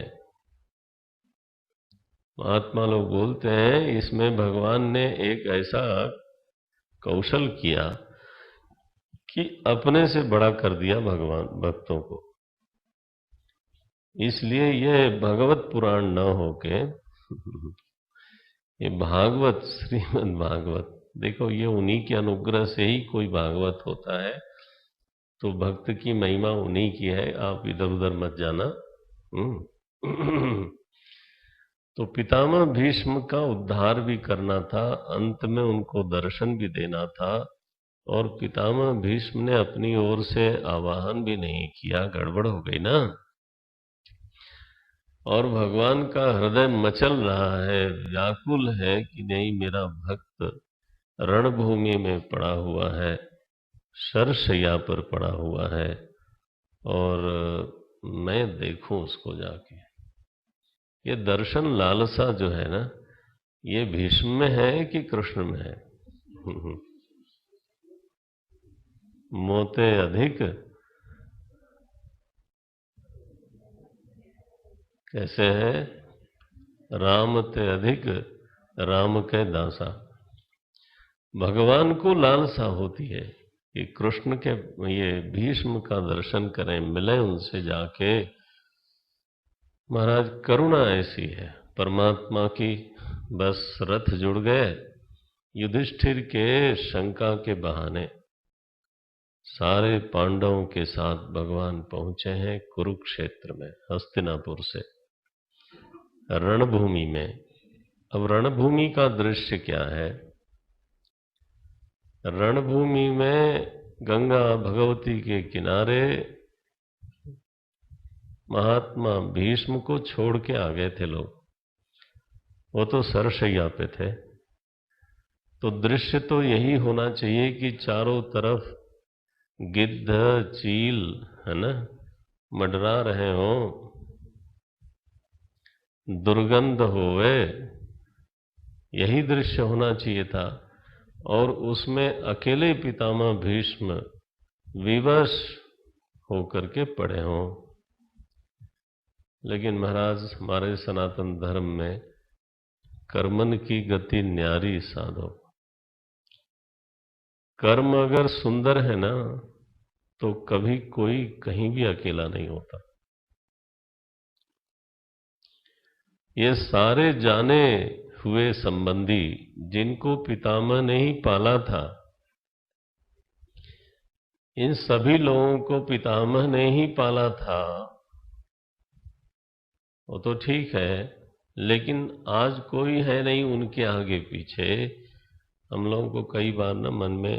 महात्मा लोग बोलते हैं इसमें भगवान ने एक ऐसा कौशल किया कि अपने से बड़ा कर दिया भगवान भक्तों को। इसलिए ये भगवत पुराण न होके ये भागवत, श्रीमद् भागवत, देखो ये उन्हीं के अनुग्रह से ही कोई भागवत होता है। तो भक्त की महिमा उन्हीं की है, आप इधर उधर मत जाना। तो पितामह भीष्म का उद्धार भी करना था, अंत में उनको दर्शन भी देना था, और पितामह भीष्म ने अपनी ओर से आवाहन भी नहीं किया, गड़बड़ हो गई ना। और भगवान का हृदय मचल रहा है, व्याकुल है कि नहीं मेरा भक्त रणभूमि में पड़ा हुआ है, शरशैया पर पड़ा हुआ है, और मैं देखूं उसको जाके। ये दर्शन लालसा जो है ना, ये भीष्म में है कि कृष्ण में है? मोते अधिक कैसे है? राम ते अधिक राम के दासा। भगवान को लालसा होती है कि कृष्ण के, ये भीष्म का दर्शन करें, मिले उनसे जाके। महाराज करुणा ऐसी है परमात्मा की, बस रथ जुड़ गए। युधिष्ठिर के शंका के बहाने सारे पांडवों के साथ भगवान पहुंचे हैं कुरुक्षेत्र में, हस्तिनापुर से रणभूमि में। अब रणभूमि का दृश्य क्या है? रणभूमि में गंगा भगवती के किनारे महात्मा भीष्म को छोड़ के आ गए थे लोग, वो तो सरशैया पे थे। तो दृश्य तो यही होना चाहिए कि चारों तरफ गिद्ध चील, है ना, मंडरा रहे हो, दुर्गंध होवे, यही दृश्य होना चाहिए था। और उसमें अकेले पितामह भीष्म विवश होकर के पड़े हों। लेकिन महाराज हमारे सनातन धर्म में कर्मन की गति न्यारी साधो। कर्म अगर सुंदर है ना, तो कभी कोई कहीं भी अकेला नहीं होता। ये सारे जाने हुए संबंधी जिनको पितामह ने ही पाला था, इन सभी लोगों को पितामह ने ही पाला था, वो तो ठीक है। लेकिन आज कोई है नहीं उनके आगे पीछे। हम लोगों को कई बार ना मन में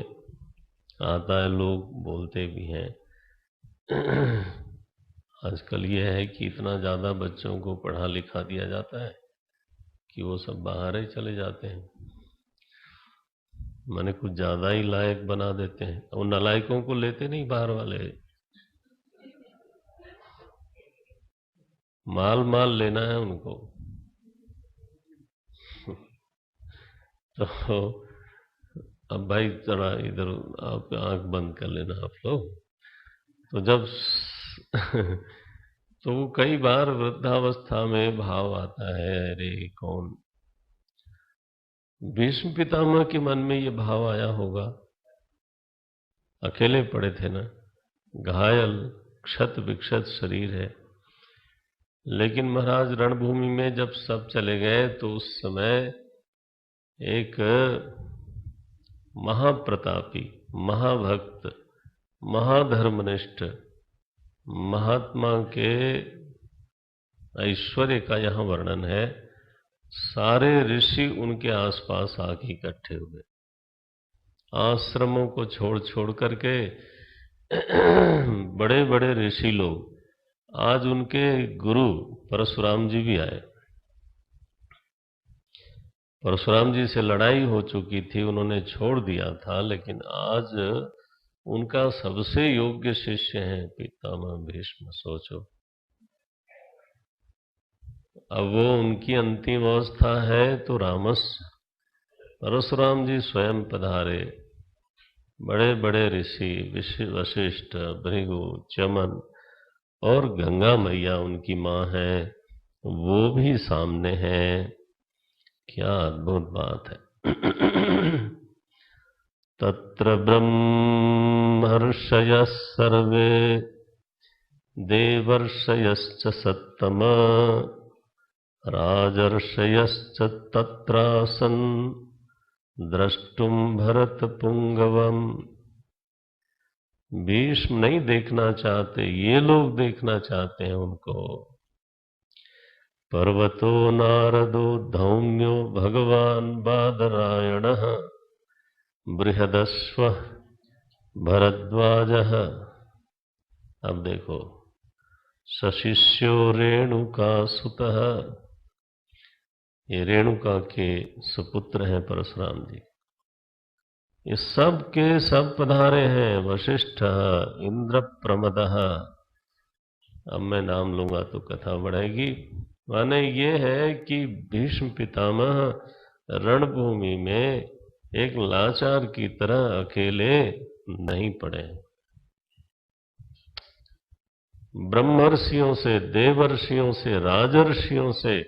आता है, लोग बोलते भी हैं आजकल ये है कि इतना ज़्यादा बच्चों को पढ़ा लिखा दिया जाता है कि वो सब बाहर ही चले जाते हैं, माने कुछ ज़्यादा ही लायक बना देते हैं। और नालायकों को लेते नहीं बाहर वाले, माल माल लेना है उनको। तो अब भाई जरा इधर आप आंख बंद कर लेना आप लोग। तो जब तो वो कई बार वृद्धावस्था में भाव आता है, अरे कौन, भीष्म पितामह के मन में ये भाव आया होगा। अकेले पड़े थे ना, घायल क्षत विक्षत शरीर है। लेकिन महाराज रणभूमि में जब सब चले गए तो उस समय एक महाप्रतापी, महाभक्त, महाधर्मनिष्ठ महात्मा के ऐश्वर्य का यहाँ वर्णन है। सारे ऋषि उनके आसपास आके इकट्ठे हुए, आश्रमों को छोड़ छोड़ करके बड़े बड़े ऋषि लोग। आज उनके गुरु परशुराम जी भी आए। परशुराम जी से लड़ाई हो चुकी थी, उन्होंने छोड़ दिया था, लेकिन आज उनका सबसे योग्य शिष्य है पितामह भीष्म। सोचो, अब वो उनकी अंतिम अवस्था है तो रामस परशुराम जी स्वयं पधारे। बड़े बड़े ऋषि वशिष्ठ, भृगु, चमन और गंगा मैया उनकी माँ है, वो भी सामने हैं। क्या अद्भुत बात है। तत्र ब्रह्मर्षयः सर्वे देवर्षयश्च सत्तमा राजर्षयश्च तत्रासन् द्रष्टुं भरतपुंगवम्। भीष्म नहीं देखना चाहते, ये लोग देखना चाहते हैं उनको। पर्वतो नारदो धौम्यो भगवान बादरायणः बृहदश्व भरद्वाजः। अब देखो, सशिष्यो रेणुकासुतः, ये रेणुका के सुपुत्र हैं परशुराम जी। ये सब के सब पधारे हैं। वशिष्ठ, इंद्र प्रमदः। अब मैं नाम लूंगा तो कथा बढ़ेगी। माने ये है कि भीष्म पितामह रणभूमि में एक लाचार की तरह अकेले नहीं पड़े। ब्रह्मर्षियों से, देवर्षियों से, राजर्षियों से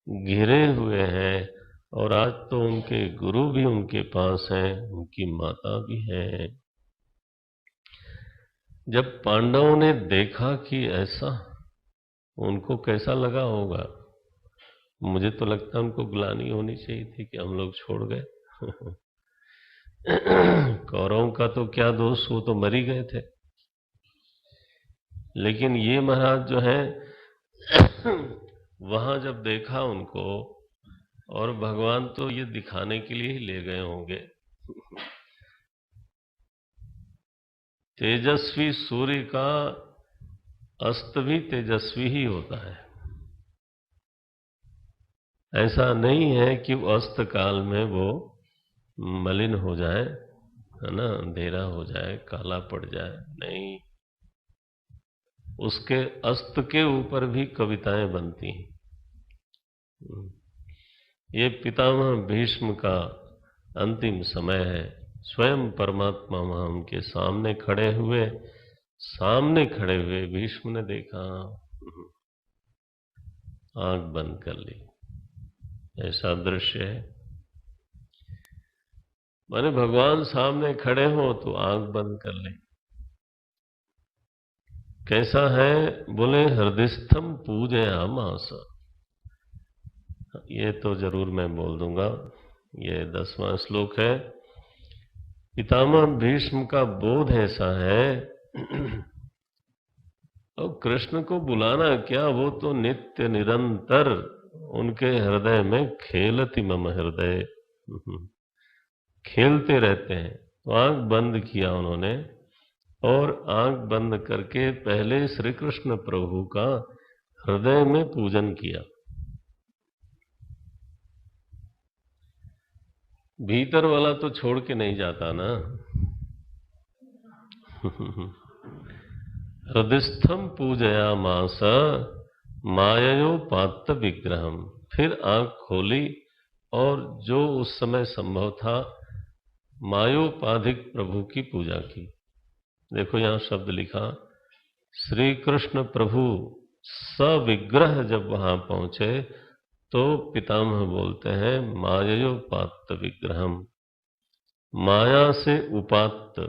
घिरे हुए हैं। और आज तो उनके गुरु भी उनके पास हैं, उनकी माता भी है। जब पांडवों ने देखा कि ऐसा, उनको कैसा लगा होगा। मुझे तो लगता है उनको ग्लानि होनी चाहिए थी कि हम लोग छोड़ गए। कौरवों का तो क्या दोष, वो तो मर ही गए थे। लेकिन ये महाराज जो है वहां जब देखा उनको, और भगवान तो ये दिखाने के लिए ही ले गए होंगे। तेजस्वी सूर्य का अस्त भी तेजस्वी ही होता है। ऐसा नहीं है कि अस्त काल में वो मलिन हो जाए, है ना, अंधेरा हो जाए, काला पड़ जाए। नहीं, उसके अस्त के ऊपर भी कविताएं बनती हैं। ये पितामह भीष्म का अंतिम समय है। स्वयं परमात्मा वहां उनके सामने खड़े हुए, भीष्म ने देखा, आंख बंद कर ली। ऐसा दृश्य है। माने भगवान सामने खड़े हो तो आंख बंद कर ले। कैसा है? बोले हृदयस्थम पूजयामास। ये तो जरूर मैं बोल दूंगा। ये 10वां श्लोक है। पितामह भीष्म का बोध ऐसा है। और कृष्ण को बुलाना क्या, वो तो नित्य निरंतर उनके हृदय में खेलति मम हृदय, खेलते रहते हैं। तो आंख बंद किया उन्होंने, और आंख बंद करके पहले श्री कृष्ण प्रभु का हृदय में पूजन किया। भीतर वाला तो छोड़ के नहीं जाता ना। हृदयस्थम पूजयामास माययोपात्त विग्रहम। फिर आंख खोली, और जो उस समय संभव था, मायोपाधिक प्रभु की पूजा की। देखो यहां शब्द लिखा, श्री कृष्ण प्रभु सविग्रह जब वहां पहुंचे तो पितामह बोलते हैं माययोपात्त विग्रहम। माया से उपात्त।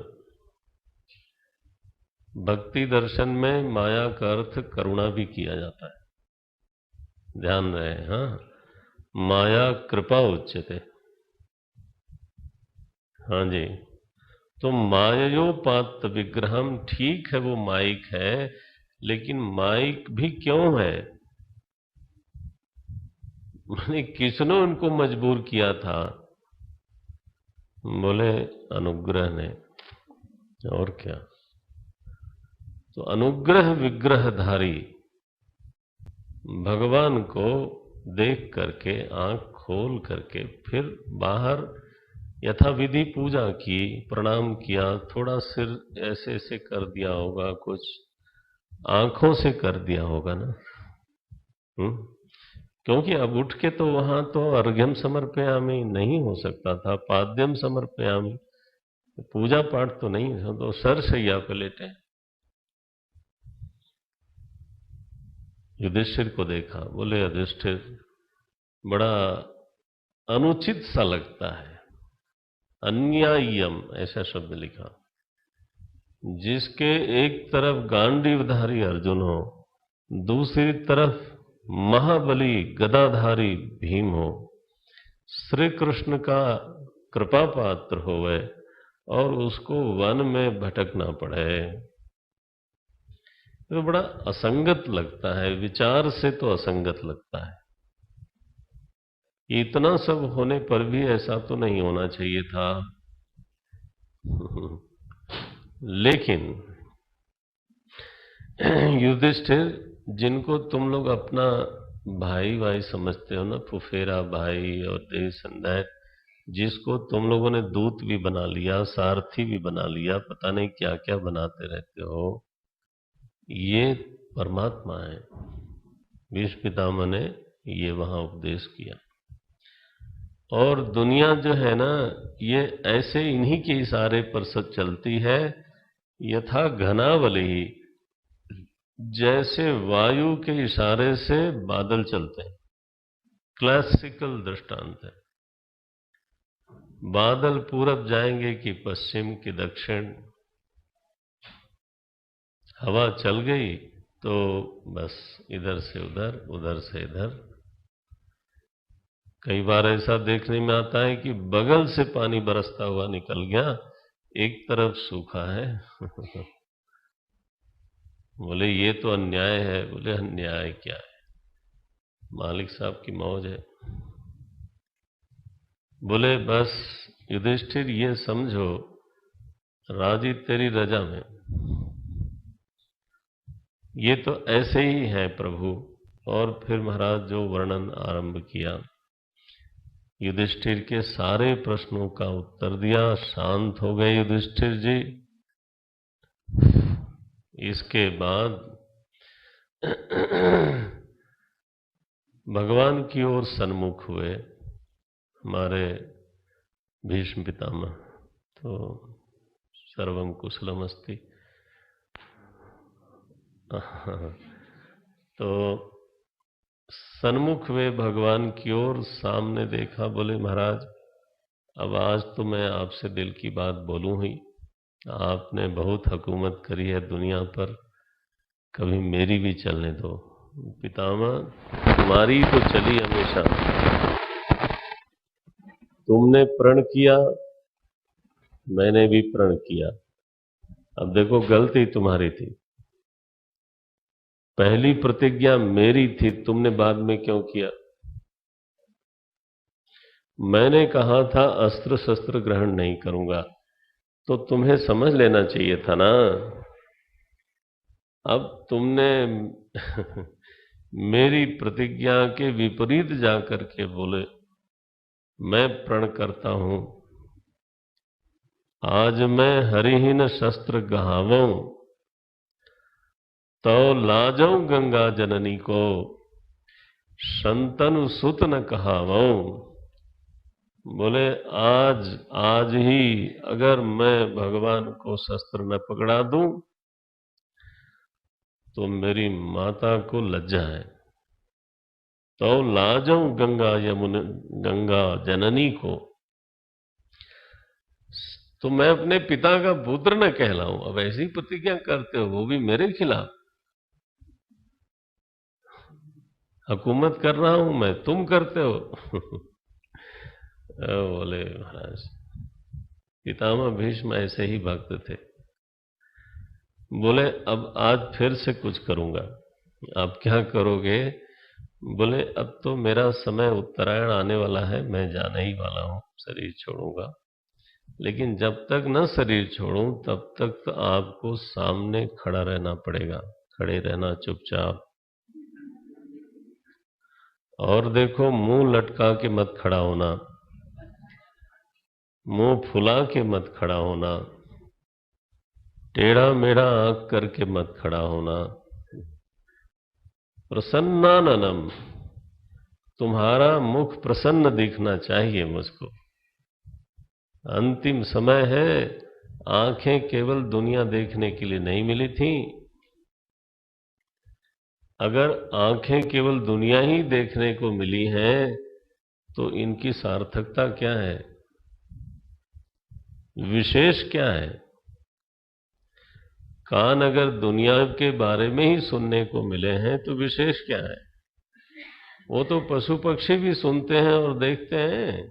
भक्ति दर्शन में माया का अर्थ करुणा भी किया जाता है, ध्यान रहे। हाँ, माया कृपा उच्यते। हाँ जी। तो माययोपात्त विग्रहम, ठीक है वो माइक है, लेकिन माइक भी क्यों है? माने किसने उनको मजबूर किया था? बोले अनुग्रह ने। और क्या? तो अनुग्रह विग्रहधारी भगवान को देख करके, आंख खोल करके, फिर बाहर यथाविधि पूजा की, प्रणाम किया, थोड़ा सिर ऐसे ऐसे कर दिया होगा, कुछ आंखों से कर दिया होगा ना। क्योंकि अब उठ के तो वहां तो अर्घ्यम समर्पयामि नहीं हो सकता था, पाद्यम समर्पयामि, पूजा पाठ तो नहीं, तो सर शैया पे लेटे। युधिष्ठिर को देखा, बोले युधिष्ठिर, बड़ा अनुचित सा लगता है। अन्याय्यम ऐसा शब्द लिखा। जिसके एक तरफ गांडीवधारी अर्जुन हो, दूसरी तरफ महाबली गदाधारी भीम हो, श्री कृष्ण का कृपा पात्र होवे और उसको वन में भटकना पड़े, तो बड़ा असंगत लगता है। विचार से तो असंगत लगता है। इतना सब होने पर भी ऐसा तो नहीं होना चाहिए था। लेकिन युधिष्ठिर, जिनको तुम लोग अपना भाई भाई समझते हो ना, फुफेरा भाई और देव संदेह, जिसको तुम लोगों ने दूत भी बना लिया, सारथी भी बना लिया, पता नहीं क्या क्या बनाते रहते हो, ये परमात्मा है। भीष्म पितामह ने ये वहां उपदेश किया। और दुनिया जो है ना, ये ऐसे इन्हीं के इशारे पर सब चलती है। यथा घनावली, जैसे वायु के इशारे से बादल चलते हैं। क्लासिकल दृष्टांत है। बादल पूरब जाएंगे कि पश्चिम कि दक्षिण, हवा चल गई तो बस इधर से उधर, उधर से इधर। कई बार ऐसा देखने में आता है कि बगल से पानी बरसता हुआ निकल गया, एक तरफ सूखा है। बोले ये तो अन्याय है। बोले अन्याय क्या है, मालिक साहब की मौज है। बोले बस युधिष्ठिर, ये समझो राजी तेरी रजा में। ये तो ऐसे ही है प्रभु। और फिर महाराज जो वर्णन आरंभ किया, युधिष्ठिर के सारे प्रश्नों का उत्तर दिया। शांत हो गए युधिष्ठिर जी। इसके बाद भगवान की ओर सन्मुख हुए हमारे भीष्म पितामह। तो सर्वम कुशलमस्ति। तो सन्मुख हुए भगवान की ओर, सामने देखा। बोले महाराज, अब आज तो मैं आपसे दिल की बात बोलूं ही। आपने बहुत हुकूमत करी है दुनिया पर, कभी मेरी भी चलने दो। पितामह, तुम्हारी तो चली हमेशा। तुमने प्रण किया, मैंने भी प्रण किया। अब देखो, गलती तुम्हारी थी। पहली प्रतिज्ञा मेरी थी, तुमने बाद में क्यों किया? मैंने कहा था अस्त्र शस्त्र ग्रहण नहीं करूंगा, तो तुम्हें समझ लेना चाहिए था ना। अब तुमने मेरी प्रतिज्ञा के विपरीत जाकर के बोले मैं प्रण करता हूं, आज मैं हरिहीन शस्त्र गहावूं, तो लाजऊं गंगा जननी को, संतनु सुत न कहावूं। बोले आज आज ही अगर मैं भगवान को शस्त्र न पकड़ा दूं तो मेरी माता को लज्जा है। तो लाजऊं गंगा जननी को, तो मैं अपने पिता का पुत्र न कहलाऊं। अब ऐसी प्रतिज्ञा करते हो, वो भी मेरे खिलाफ। हुकूमत कर रहा हूं मैं, तुम करते हो। बोले महाराज, पितामह भीष्म ऐसे ही भक्त थे। बोले अब आज फिर से कुछ करूंगा। आप क्या करोगे? बोले अब तो मेरा समय उत्तरायण आने वाला है, मैं जाने ही वाला हूं, शरीर छोड़ूंगा। लेकिन जब तक न शरीर छोड़ूं तब तक तो आपको सामने खड़ा रहना पड़ेगा। खड़े रहना चुपचाप। और देखो, मुंह लटका के मत खड़ा होना, मुंह फुला के मत खड़ा होना, टेढ़ा मेढ़ा आंख करके मत खड़ा होना। प्रसन्नाननम, तुम्हारा मुख प्रसन्न दिखना चाहिए मुझको। अंतिम समय है, आंखें केवल दुनिया देखने के लिए नहीं मिली थी। अगर आंखें केवल दुनिया ही देखने को मिली हैं तो इनकी सार्थकता क्या है, विशेष क्या है? कान अगर दुनिया के बारे में ही सुनने को मिले हैं तो विशेष क्या है? वो तो पशु पक्षी भी सुनते हैं और देखते हैं,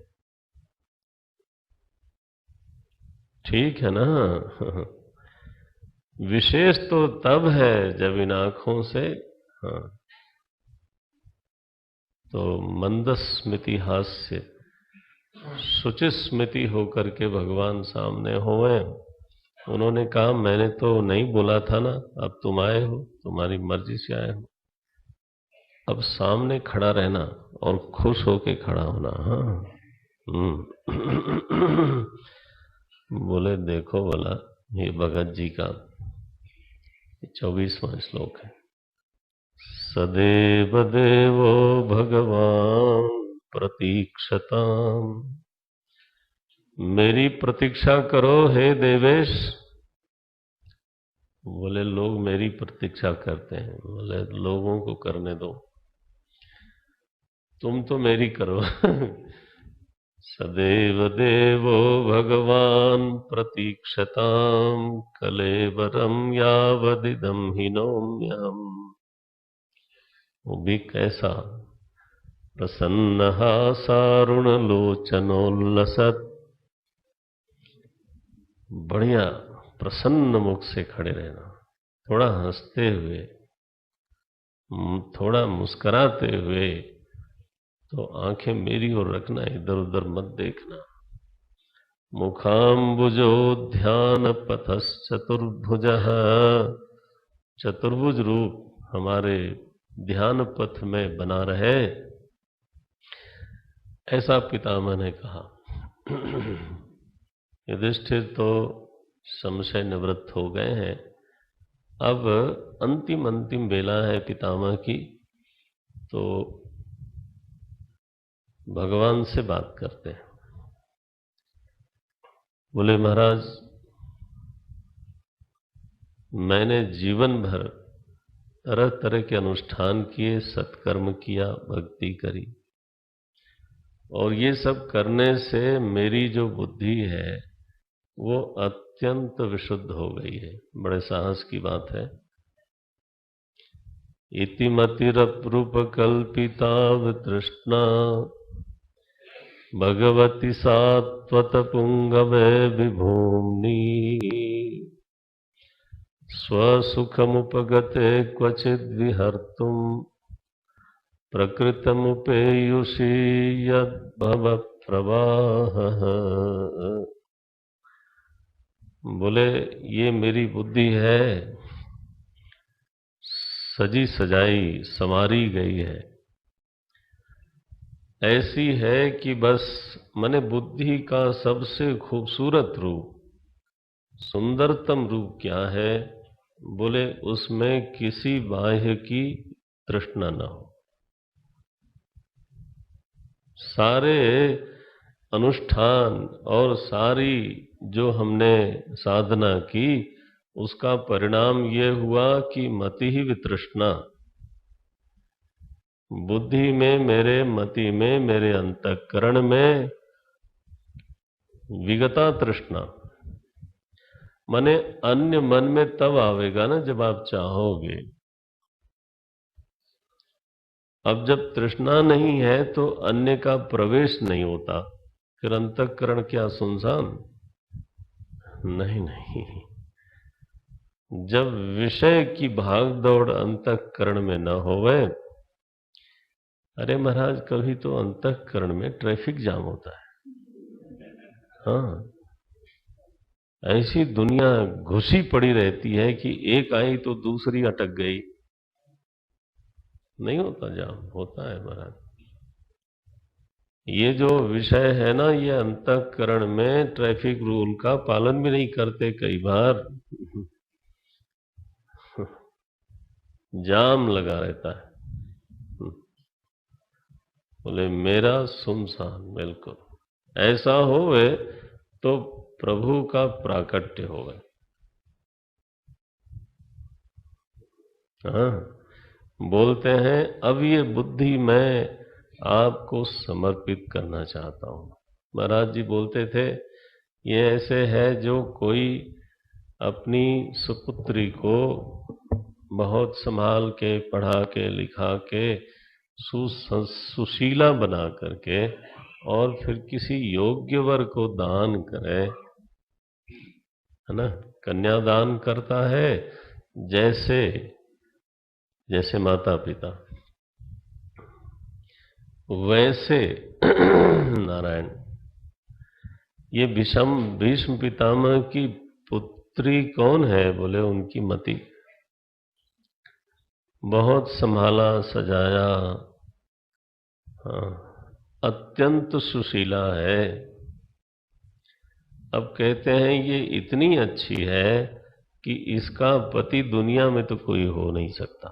ठीक है ना? विशेष तो तब है जब इन आंखों से, हाँ, तो मंदस्मृति हास्य शुचिस्मृति होकर के भगवान सामने होए। उन्होंने कहा मैंने तो नहीं बोला था ना, अब तुम आए हो, तुम्हारी मर्जी से आए हो, अब सामने खड़ा रहना और खुश होके खड़ा होना। हाँ। बोले देखो बोला, ये भगत जी का 24वां श्लोक है। सदैव देवो भगवान प्रतीक्षताम, मेरी प्रतीक्षा करो हे देवेश। बोले लोग मेरी प्रतीक्षा करते हैं। बोले लोगों को करने दो, तुम तो मेरी करो। सदैव देवो भगवान प्रतीक्षताम कलेवरम यावदिदम हिनोम्यहम्। वो भी कैसा, प्रसन्नः सारुणलोचनोल्लसत्, बढ़िया प्रसन्न मुख से खड़े रहना, थोड़ा हंसते हुए, थोड़ा मुस्कुराते हुए, तो आंखें मेरी ओर रखना, इधर उधर मत देखना। मुखाम्बुजो ध्यान पथश्चतुर्भुजः, चतुर्भुज रूप हमारे ध्यान पथ में बना रहे, ऐसा पितामह ने कहा। युधिष्ठिर तो संशय निवृत्त हो गए हैं। अब अंतिम बेला है पितामह की, तो भगवान से बात करते हैं। बोले महाराज, मैंने जीवन भर तरह तरह के अनुष्ठान किए, सत्कर्म किया, भक्ति करी, और ये सब करने से मेरी जो बुद्धि है वो अत्यंत विशुद्ध हो गई है। बड़े साहस की बात है। इति मतिरप्रूप कल्पिता वितृष्णा भगवती सात्वत पुंगवे विभूम्नि, स्वसुखमुपगते क्वचिद् विहर्तुं प्रकृतमुपेयुषी यद्भव प्रवाहः। बोले ये मेरी बुद्धि है, सजी सजाई संवारी गई है, ऐसी है कि बस मने बुद्धि का सबसे खूबसूरत रूप, सुंदरतम रूप क्या है? बोले उसमें किसी बाह्य की तृष्णा न हो। सारे अनुष्ठान और सारी जो हमने साधना की, उसका परिणाम ये हुआ कि मति ही वितृष्णा, बुद्धि में, मेरे मति में, मेरे अंतःकरण में विगता तृष्णा। माने अन्य मन में तब आवेगा ना जब आप चाहोगे। अब जब तृष्णा नहीं है तो अन्य का प्रवेश नहीं होता, फिर अंतःकरण क्या सुनसान? नहीं। जब विषय की भाग दौड़ अंतःकरण में न होवे, अरे महाराज कभी तो अंतःकरण में ट्रैफिक जाम होता है। हाँ, ऐसी दुनिया घुसी पड़ी रहती है कि एक आई तो दूसरी अटक गई। नहीं होता जाम? होता है महाराज। ये जो विषय है ना, ये अंतःकरण में ट्रैफिक रूल का पालन भी नहीं करते कई बार। जाम लगा रहता है। बोले मेरा सुनसान बिल्कुल, ऐसा होवे तो प्रभु का प्राकट्य होगा। हाँ, बोलते हैं अब ये बुद्धि में आपको समर्पित करना चाहता हूँ। महाराज जी बोलते थे, ये ऐसे है जो कोई अपनी सुपुत्री को बहुत संभाल के, पढ़ा के, लिखा के, सुशीला बना करके और फिर किसी योग्य वर को दान करे, है ना। कन्यादान करता है जैसे जैसे माता पिता, वैसे नारायण ये भीष्म पितामह की पुत्री कौन है? बोले उनकी मति। बहुत संभाला, सजाया, हाँ, अत्यंत सुशीला है। अब कहते हैं ये इतनी अच्छी है कि इसका पति दुनिया में तो कोई हो नहीं सकता।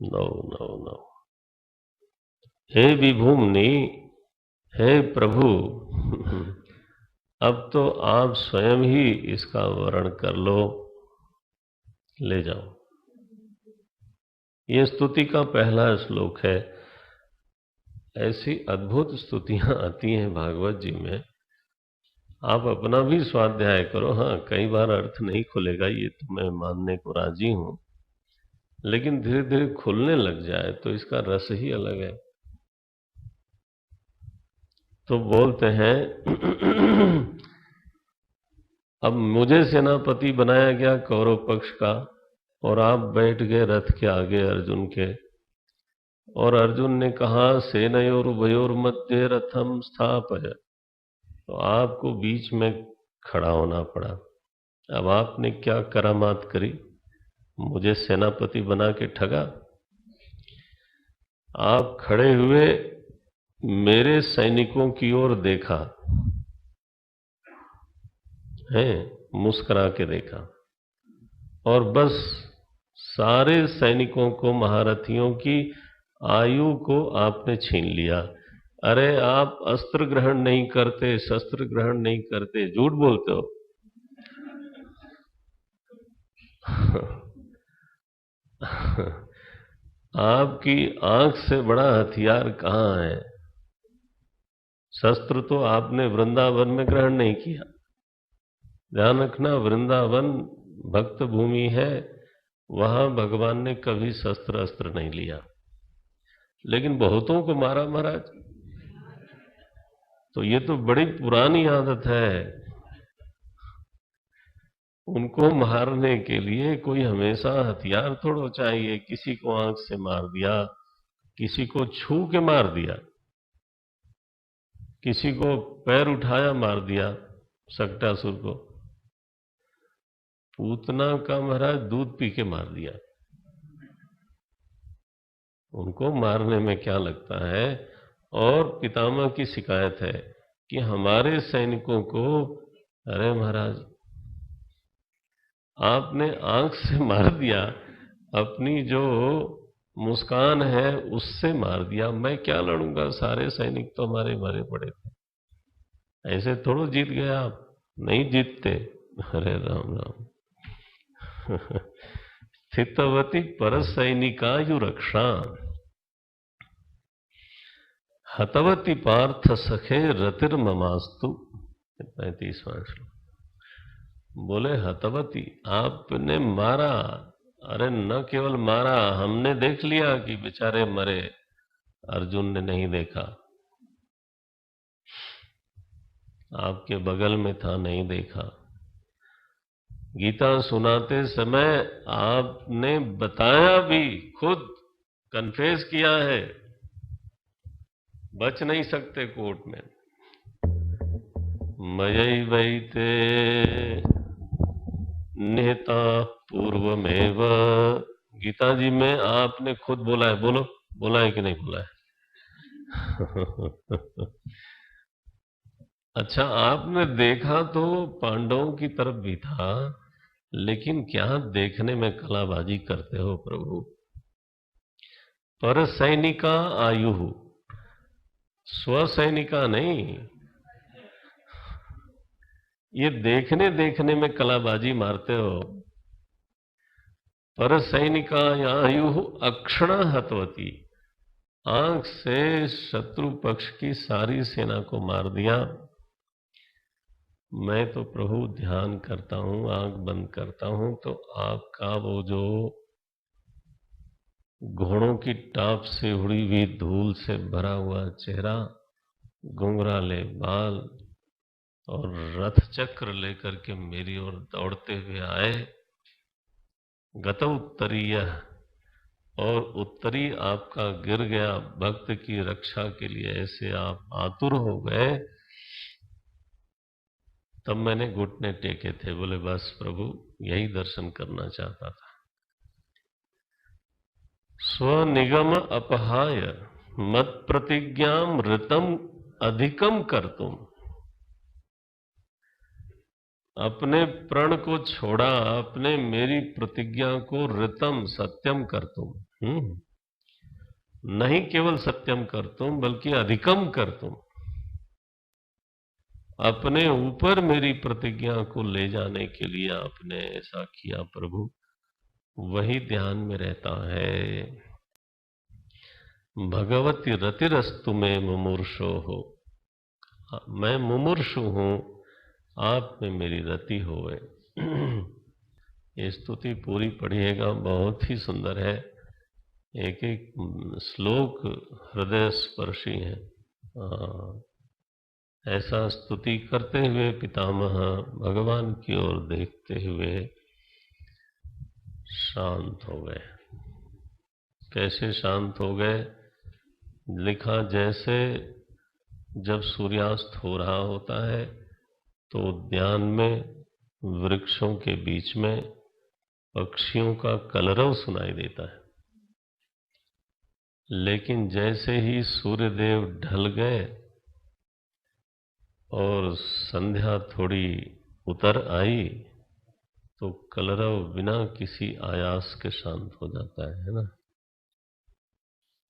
No no no. हे विभूमनि, हे प्रभु, अब तो आप स्वयं ही इसका वर्ण कर लो, ले जाओ। ये स्तुति का पहला श्लोक है। ऐसी अद्भुत स्तुतियां आती हैं भागवत जी में, आप अपना भी स्वाध्याय करो। हाँ, कई बार अर्थ नहीं खुलेगा, ये तो मैं मानने को राजी हूं, लेकिन धीरे धीरे खुलने लग जाए तो इसका रस ही अलग है। तो बोलते हैं अब मुझे सेनापति बनाया गया कौरव पक्ष का, और आप बैठ गए रथ के आगे अर्जुन के, और अर्जुन ने कहा सेनयोर उभयोर मध्य रथम स्थापय, तो आपको बीच में खड़ा होना पड़ा। अब आपने क्या करामात करी? मुझे सेनापति बना के ठगा। आप खड़े हुए मेरे सैनिकों की ओर देखा है, मुस्कुरा के देखा, और बस सारे सैनिकों को, महारथियों की आयु को आपने छीन लिया। अरे आप अस्त्र ग्रहण नहीं करते, शस्त्र ग्रहण नहीं करते, झूठ बोलते हो। आपकी आंख से बड़ा हथियार कहां है? शस्त्र तो आपने वृंदावन में ग्रहण नहीं किया। ध्यान रखना, वृंदावन भक्त भूमि है, वहां भगवान ने कभी शस्त्र अस्त्र नहीं लिया, लेकिन बहुतों को मारा महाराज। तो ये तो बड़ी पुरानी आदत है। उनको मारने के लिए कोई हमेशा हथियार थोड़ा चाहिए। किसी को आंख से मार दिया, किसी को छू के मार दिया, किसी को पैर उठाया मार दिया, सक्टासुर को। पूतना का महाराज दूध पी के मार दिया। उनको मारने में क्या लगता है? और पितामह की शिकायत है कि हमारे सैनिकों को, अरे महाराज आपने आंख से मार दिया, अपनी जो मुस्कान है उससे मार दिया। मैं क्या लड़ूंगा, सारे सैनिक तो हमारे मरे पड़े थे। ऐसे थोड़ो जीत गए आप, नहीं जीतते। अरे राम राम। स्थितवती पर सैनिकायु रक्षा, हतवती पार्थ सखे रतिर ममास्तु। 35वां श्लोक। बोले हतवती, आपने मारा। अरे न केवल मारा, हमने देख लिया कि बेचारे मरे, अर्जुन ने नहीं देखा। आपके बगल में था, नहीं देखा। गीता सुनाते समय आपने बताया भी, खुद कन्फेस किया है, बच नहीं सकते कोर्ट में। मयैवैते निहता पूर्वमेव। गीता जी में आपने खुद बोला है। बोलो, बोला है कि नहीं बोला है? अच्छा, आपने देखा तो पांडवों की तरफ भी था, लेकिन क्या देखने में कलाबाजी करते हो प्रभु? पर सैनिका आयु, स्वसैनिका नहीं। ये देखने देखने में कलाबाजी मारते हो। पर सैनिका आयु अक्षण हतवती, आंख से शत्रु पक्ष की सारी सेना को मार दिया। मैं तो प्रभु ध्यान करता हूं, आंख बंद करता हूं तो आपका वो जो घोड़ों की टाप से उड़ी हुई धूल से भरा हुआ चेहरा, घुंघराले बाल और रथ चक्र लेकर के मेरी ओर दौड़ते हुए आए। गतोत्तरीय और उत्तरी आपका गिर गया, भक्त की रक्षा के लिए ऐसे आप आतुर हो गए। तब मैंने घुटने टेके थे, बोले बस प्रभु यही दर्शन करना चाहता था। स्वनिगम अपहाय मत प्रतिज्ञाम ऋतम अधिकम कर्तुम। अपने प्रण को छोड़ा, अपने मेरी प्रतिज्ञा को ऋतम सत्यम कर्तुम, नहीं केवल सत्यम कर्तुम बल्कि अधिकम कर्तुम। अपने ऊपर मेरी प्रतिज्ञा को ले जाने के लिए आपने ऐसा किया प्रभु, वही ध्यान में रहता है। भगवती रतिरस्तु में मुमूर्षो हो, मैं मुमूर्षु हूं, आप में मेरी रति होवे। ये स्तुति पूरी पढ़िएगा, बहुत ही सुंदर है। एक एक श्लोक हृदय स्पर्शी है। ऐसा स्तुति करते हुए पितामह भगवान की ओर देखते हुए शांत हो गए। कैसे शांत हो गए? लिखा जैसे जब सूर्यास्त हो रहा होता है तो उद्यान में वृक्षों के बीच में पक्षियों का कलरव सुनाई देता है, लेकिन जैसे ही सूर्यदेव ढल गए और संध्या थोड़ी उतर आई तो कलरव बिना किसी आयास के शांत हो जाता है ना।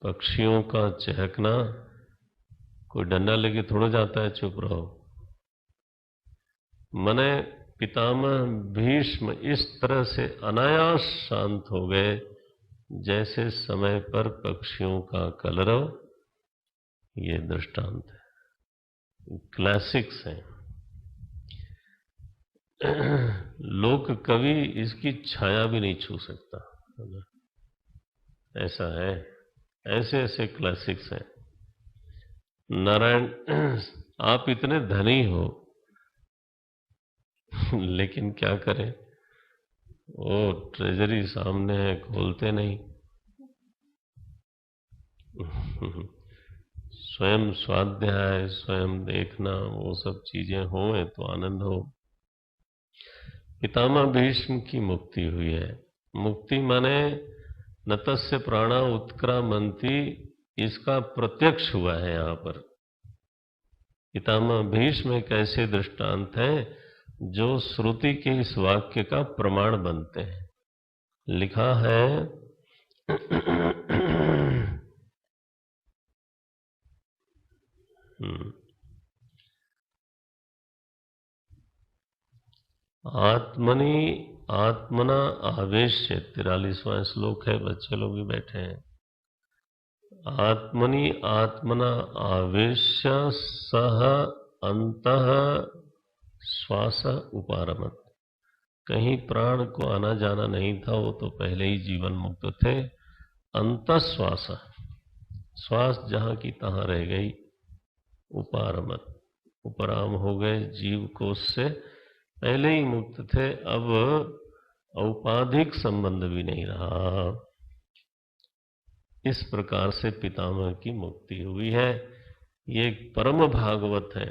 पक्षियों का चहकना, कोई डंडा लेके थोड़ा जाता है चुप रहो। मने पितामह भीष्म इस तरह से अनायास शांत हो गए जैसे समय पर पक्षियों का कलरव। ये दृष्टांत है, क्लासिक्स हैं। लोक कवि इसकी छाया भी नहीं छू सकता, ऐसा है। ऐसे ऐसे क्लासिक्स हैं। नारायण, आप इतने धनी हो लेकिन क्या करें, वो ट्रेजरी सामने है, खोलते नहीं। स्वयं स्वाध्याय, स्वयं देखना, वो सब चीजें हों तो आनंद हो। पितामह भीष्म की मुक्ति हुई है। मुक्ति माने नतस्य प्राणा उत्क्रामंती, इसका प्रत्यक्ष हुआ है यहां पर। पितामह भीष्म एक ऐसे दृष्टांत है जो श्रुति के इस वाक्य का प्रमाण बनते हैं। लिखा है आत्मनि आत्मना आवेश्य, 43वां श्लोक है, बच्चे लोग भी बैठे हैं। आत्मनि आत्मना आवेश्य सह अंतः श्वास उपारमत। कहीं प्राण को आना जाना नहीं था, वो तो पहले ही जीवन मुक्त थे। अंतःश्वास, श्वास जहां की तहां रह गई। उपारमत, उपराम हो गए, जीव कोश से पहले ही मुक्त थे, अब औपाधिक संबंध भी नहीं रहा। इस प्रकार से पितामह की मुक्ति हुई है। ये एक परम भागवत है,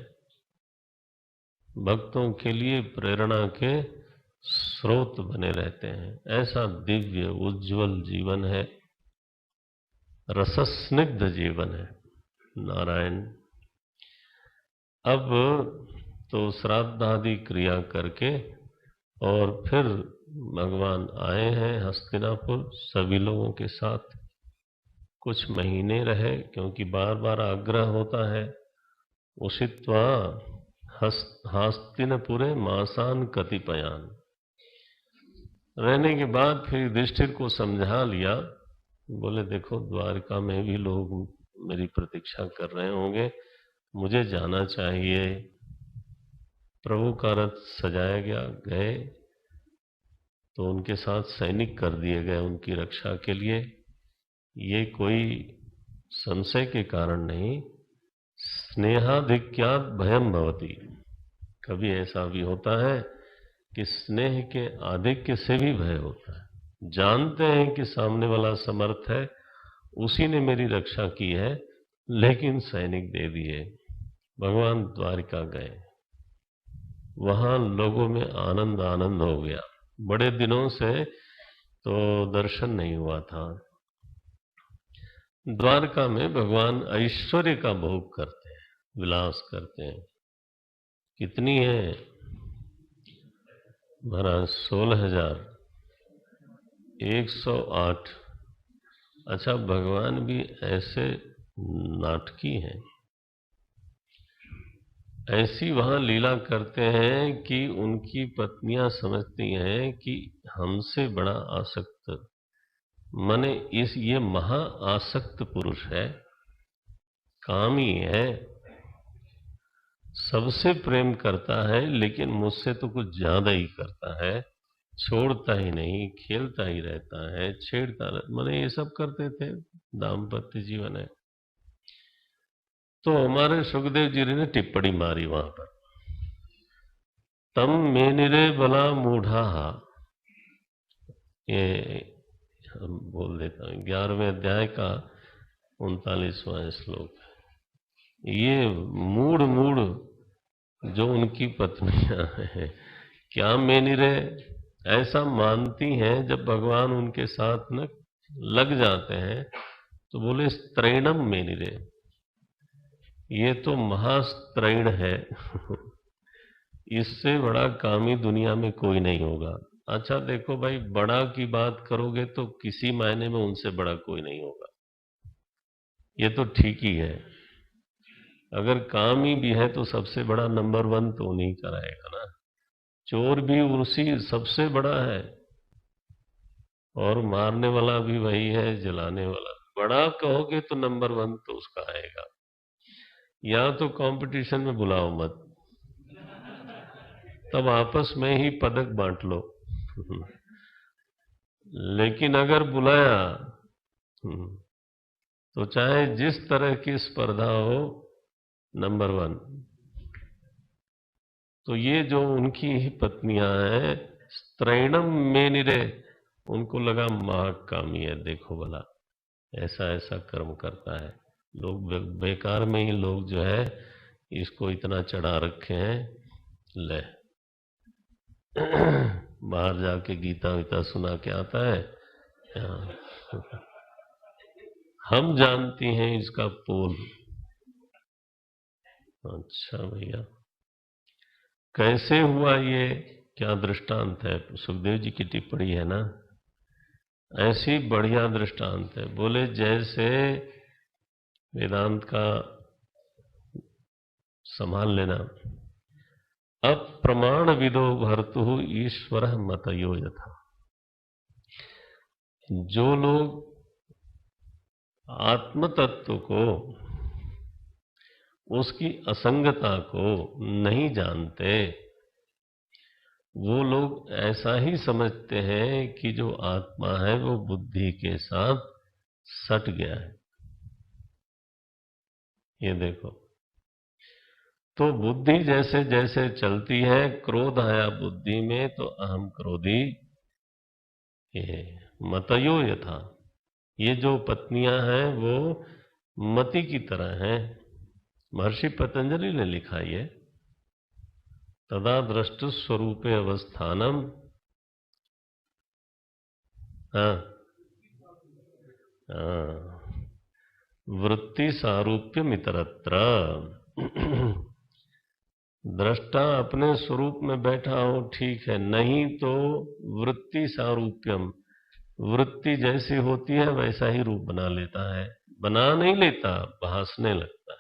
भक्तों के लिए प्रेरणा के स्रोत बने रहते हैं। ऐसा दिव्य उज्जवल जीवन है, रसस्निग्ध जीवन है। नारायण, अब तो श्राद्ध आदि क्रिया करके और फिर भगवान आए हैं हस्तिनापुर सभी लोगों के साथ। कुछ महीने रहे, क्योंकि बार बार आग्रह होता है। उषित्वा हस्तिनपुरे मासान कतिपयान। रहने के बाद फिर युधिष्ठिर को समझा लिया, बोले देखो द्वारका में भी लोग मेरी प्रतीक्षा कर रहे होंगे, मुझे जाना चाहिए। प्रभु का रथ सजाया गया, गए तो उनके साथ सैनिक कर दिए गए उनकी रक्षा के लिए। ये कोई संशय के कारण नहीं, स्नेहाधिक्यात् भयम भवति। कभी ऐसा भी होता है कि स्नेह के आधिक्य से भी भय होता है। जानते हैं कि सामने वाला समर्थ है, उसी ने मेरी रक्षा की है, लेकिन सैनिक दे दिए। भगवान द्वारिका गए, वहां लोगों में आनंद आनंद हो गया। बड़े दिनों से तो दर्शन नहीं हुआ था। द्वारका में भगवान ऐश्वर्य का भोग करते हैं, विलास करते हैं। कितनी है महाराज? 16,108। अच्छा, भगवान भी ऐसे नाटकी हैं, ऐसी वहां लीला करते हैं कि उनकी पत्नियां समझती हैं कि हमसे बड़ा आसक्त, माने ये महा आसक्त पुरुष है, कामी है, सबसे प्रेम करता है, लेकिन मुझसे तो कुछ ज्यादा ही करता है, छोड़ता ही नहीं, खेलता ही रहता है, छेड़ता माने ये सब करते थे। दाम्पत्य जीवन है। तो हमारे सुखदेव जी ने टिप्पणी मारी वहां पर, तम मेनिरे बला मूढ़ा। ये हम बोल देता हूँ, 11वें अध्याय का 39वां श्लोक। ये मूढ़ मूढ़ जो उनकी पत्नियां हैं, क्या मेनिरे ऐसा मानती हैं, जब भगवान उनके साथ न लग जाते हैं तो बोले स्त्रैणम मेनिरे, ये तो महास्त्रैण है। इससे बड़ा कामी दुनिया में कोई नहीं होगा। अच्छा देखो भाई, बड़ा की बात करोगे तो किसी मायने में उनसे बड़ा कोई नहीं होगा, ये तो ठीक ही है। अगर कामी भी है तो सबसे बड़ा नंबर 1 तो नहीं कराएगा ना। चोर भी उसी सबसे बड़ा है, और मारने वाला भी वही है, जलाने वाला। बड़ा कहोगे तो नंबर 1 तो उसका आएगा। या तो कंपटीशन में बुलाओ मत, तब आपस में ही पदक बांट लो। लेकिन अगर बुलाया तो चाहे जिस तरह की स्पर्धा हो, नंबर 1। तो ये जो उनकी ही पत्नियां हैं, स्त्रैणम मेनिरे, उनको लगा महाकामी है, देखो भला ऐसा ऐसा कर्म करता है। लोग बेकार में ही लोग जो है इसको इतना चढ़ा रखे हैं। ले बाहर जाके गीता वीता सुना के आता है। हम जानती हैं इसका पोल। अच्छा भैया, कैसे हुआ ये, क्या दृष्टांत है? सुखदेव जी की टिप्पणी है ना, ऐसी बढ़िया दृष्टांत है। बोले जैसे वेदांत का संभाल लेना, अप्रमाण विदो भर्तु ईश्वर मतयो यथा। जो लोग आत्म तत्व को, उसकी असंगता को नहीं जानते, वो लोग ऐसा ही समझते हैं कि जो आत्मा है वो बुद्धि के साथ सट गया है। ये देखो, तो बुद्धि जैसे जैसे चलती है, क्रोध आया बुद्धि में तो अहम क्रोधी ये मतयो यथा। ये जो पत्नियां हैं वो मति की तरह हैं। महर्षि पतंजलि ने लिखा ये, तदा दृष्टु स्वरूपे अवस्थानम। हाँ, वृत्ति सारूप्य मितरत्र। दृष्टा अपने स्वरूप में बैठा हो ठीक है, नहीं तो वृत्ति सारूप्यम, वृत्ति जैसी होती है वैसा ही रूप बना लेता है। बना नहीं लेता, भासने लगता है।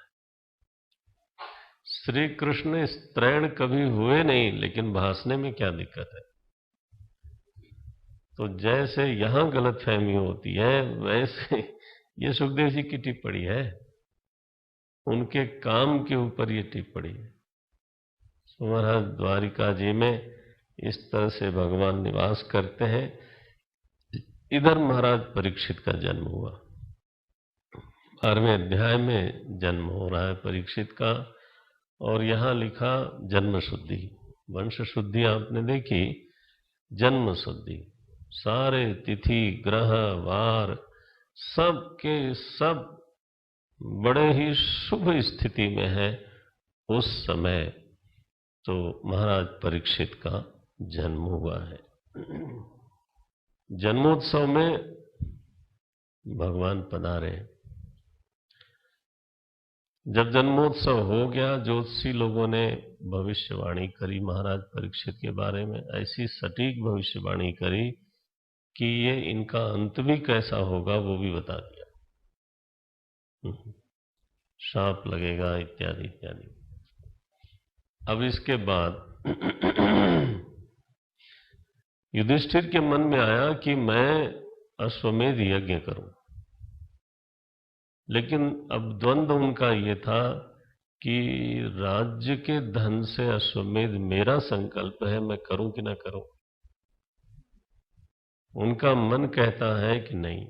श्री कृष्ण स्त्रैण कभी हुए नहीं, लेकिन भासने में क्या दिक्कत है? तो जैसे यहां गलतफहमी होती है, वैसे ये सुखदेव जी की टिप्पणी है। उनके काम के ऊपर ये टिप्पणी है। तो महाराज द्वारिका जी में इस तरह से भगवान निवास करते हैं। इधर महाराज परीक्षित का जन्म हुआ। 12वें अध्याय में जन्म हो रहा है परीक्षित का, और यहां लिखा जन्म शुद्धि। वंश शुद्धि आपने देखी, जन्म शुद्धि सारे तिथि ग्रह वार सब के सब बड़े ही शुभ स्थिति में है उस समय। तो महाराज परीक्षित का जन्म हुआ है। जन्मोत्सव में भगवान पधारे। जब जन्मोत्सव हो गया, ज्योतिषी लोगों ने भविष्यवाणी करी महाराज परीक्षित के बारे में, ऐसी सटीक भविष्यवाणी करी कि ये इनका अंत भी कैसा होगा वो भी बता दिया। शाप लगेगा इत्यादि इत्यादि। अब इसके बाद युधिष्ठिर के मन में आया कि मैं अश्वमेध यज्ञ करूं, लेकिन अब द्वंद्व उनका ये था कि राज्य के धन से अश्वमेध मेरा संकल्प है, मैं करूं कि ना करूं। उनका मन कहता है कि नहीं,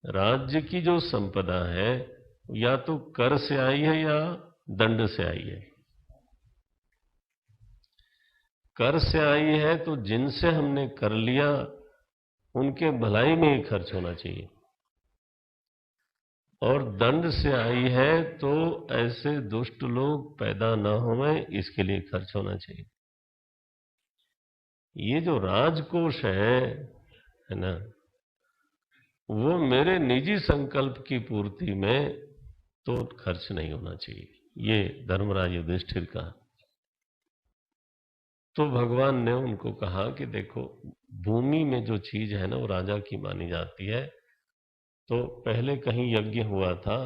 राज्य की जो संपदा है या तो कर से आई है या दंड से आई है। कर से आई है तो जिनसे हमने कर लिया उनके भलाई में ही खर्च होना चाहिए, और दंड से आई है तो ऐसे दुष्ट लोग पैदा न होवें इसके लिए खर्च होना चाहिए। ये जो राजकोष है ना, वो मेरे निजी संकल्प की पूर्ति में तो खर्च नहीं होना चाहिए। ये धर्मराज युधिष्ठिर का। तो भगवान ने उनको कहा कि देखो, भूमि में जो चीज है ना वो राजा की मानी जाती है। तो पहले कहीं यज्ञ हुआ था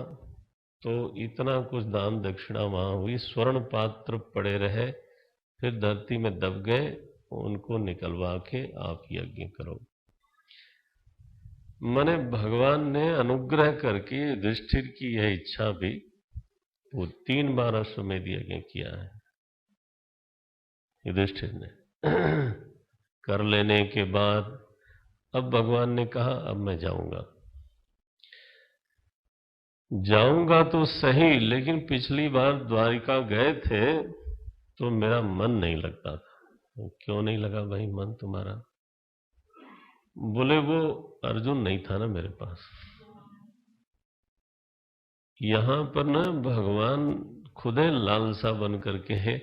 तो इतना कुछ दान दक्षिणा वहां हुई, स्वर्ण पात्र पड़े रहे, फिर धरती में दब गए, उनको निकलवा के आप यज्ञ करो। माने भगवान ने अनुग्रह करके युधिष्ठिर की यह इच्छा भी, वो 3 बार अश्वमेध यज्ञ किया है युधिष्ठिर ने। कर लेने के बाद अब भगवान ने कहा अब मैं जाऊंगा तो सही, लेकिन पिछली बार द्वारिका गए थे तो मेरा मन नहीं लगता था। क्यों नहीं लगा भाई मन तुम्हारा? बोले वो अर्जुन नहीं था ना मेरे पास। यहां पर ना भगवान खुदे लालसा बन करके है।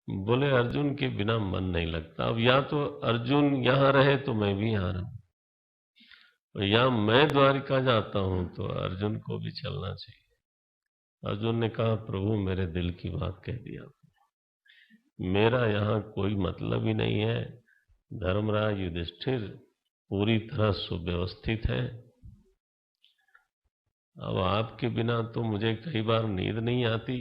बोले अर्जुन के बिना मन नहीं लगता। अब या तो अर्जुन यहां रहे तो मैं भी यहां रहूं, या मैं द्वारिका जाता हूं तो अर्जुन को भी चलना चाहिए। अर्जुन ने कहा प्रभु मेरे दिल की बात कह दिया, मेरा यहां कोई मतलब ही नहीं है। धर्मराज युधिष्ठिर पूरी तरह सुव्यवस्थित है। अब आपके बिना तो मुझे कई बार नींद नहीं आती।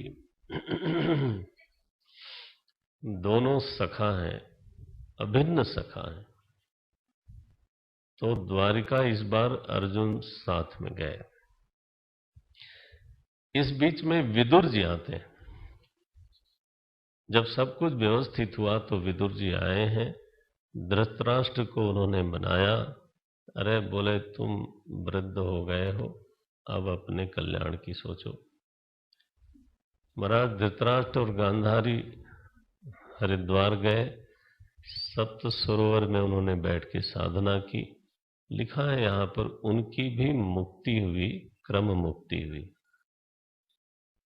दोनों सखा हैं, अभिन्न सखा हैं। तो द्वारिका इस बार अर्जुन साथ में गए। इस बीच में विदुर जी आते हैं। जब सब कुछ व्यवस्थित हुआ तो विदुर जी आए हैं। धृतराष्ट्र को उन्होंने बनाया। अरे बोले तुम वृद्ध हो गए हो, अब अपने कल्याण की सोचो। महाराज धृतराष्ट्र और गांधारी हरिद्वार गए। सप्त सरोवर में उन्होंने बैठ के साधना की। लिखा है यहां पर उनकी भी मुक्ति हुई, क्रम मुक्ति हुई।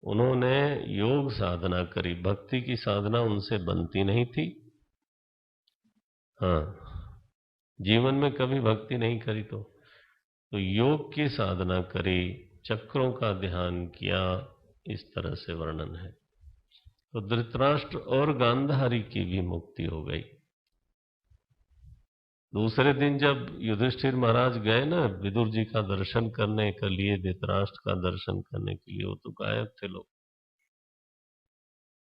उन्होंने योग साधना करी, भक्ति की साधना उनसे बनती नहीं थी। हाँ, जीवन में कभी भक्ति नहीं करी तो योग की साधना करी, चक्रों का ध्यान किया, इस तरह से वर्णन है। तो धृतराष्ट्र और गांधारी की भी मुक्ति हो गई। दूसरे दिन जब युधिष्ठिर महाराज गए ना विदुर जी का दर्शन करने के लिए, धृतराष्ट्र का दर्शन करने के लिए, वो तो गायब थे लोग,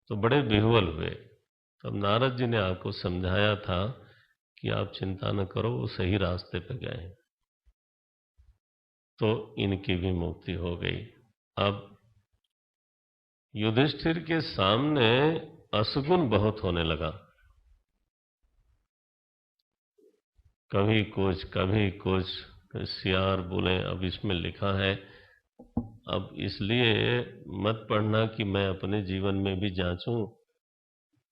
तो बड़े विह्वल हुए। तब नारद जी ने आपको समझाया था कि आप चिंता न करो, वो सही रास्ते पे गए हैं। तो इनकी भी मुक्ति हो गई। अब युधिष्ठिर के सामने असगुन बहुत होने लगा, कभी कुछ सियार बोले। अब इसमें लिखा है, अब इसलिए मत पढ़ना कि मैं अपने जीवन में भी जांचूं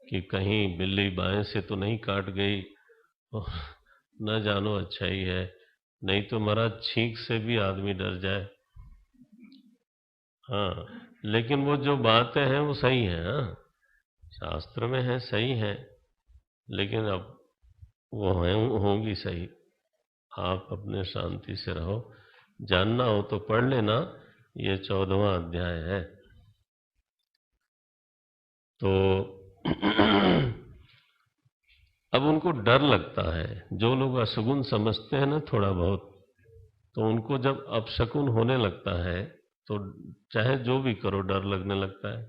कि कहीं बिल्ली बाएं से तो नहीं काट गई, न जानो अच्छा ही है, नहीं तो महाराज छींक से भी आदमी डर जाए। हाँ, लेकिन वो जो बातें हैं वो सही हैं, हाँ, शास्त्र में है, सही है, लेकिन अब वो होंगी सही। आप अपने शांति से रहो, जानना हो तो पढ़ लेना, ये 14वां अध्याय है। तो अब उनको डर लगता है, जो लोग अशगुन समझते हैं ना थोड़ा बहुत, तो उनको जब अपशकुन होने लगता है तो चाहे जो भी करो डर लगने लगता है।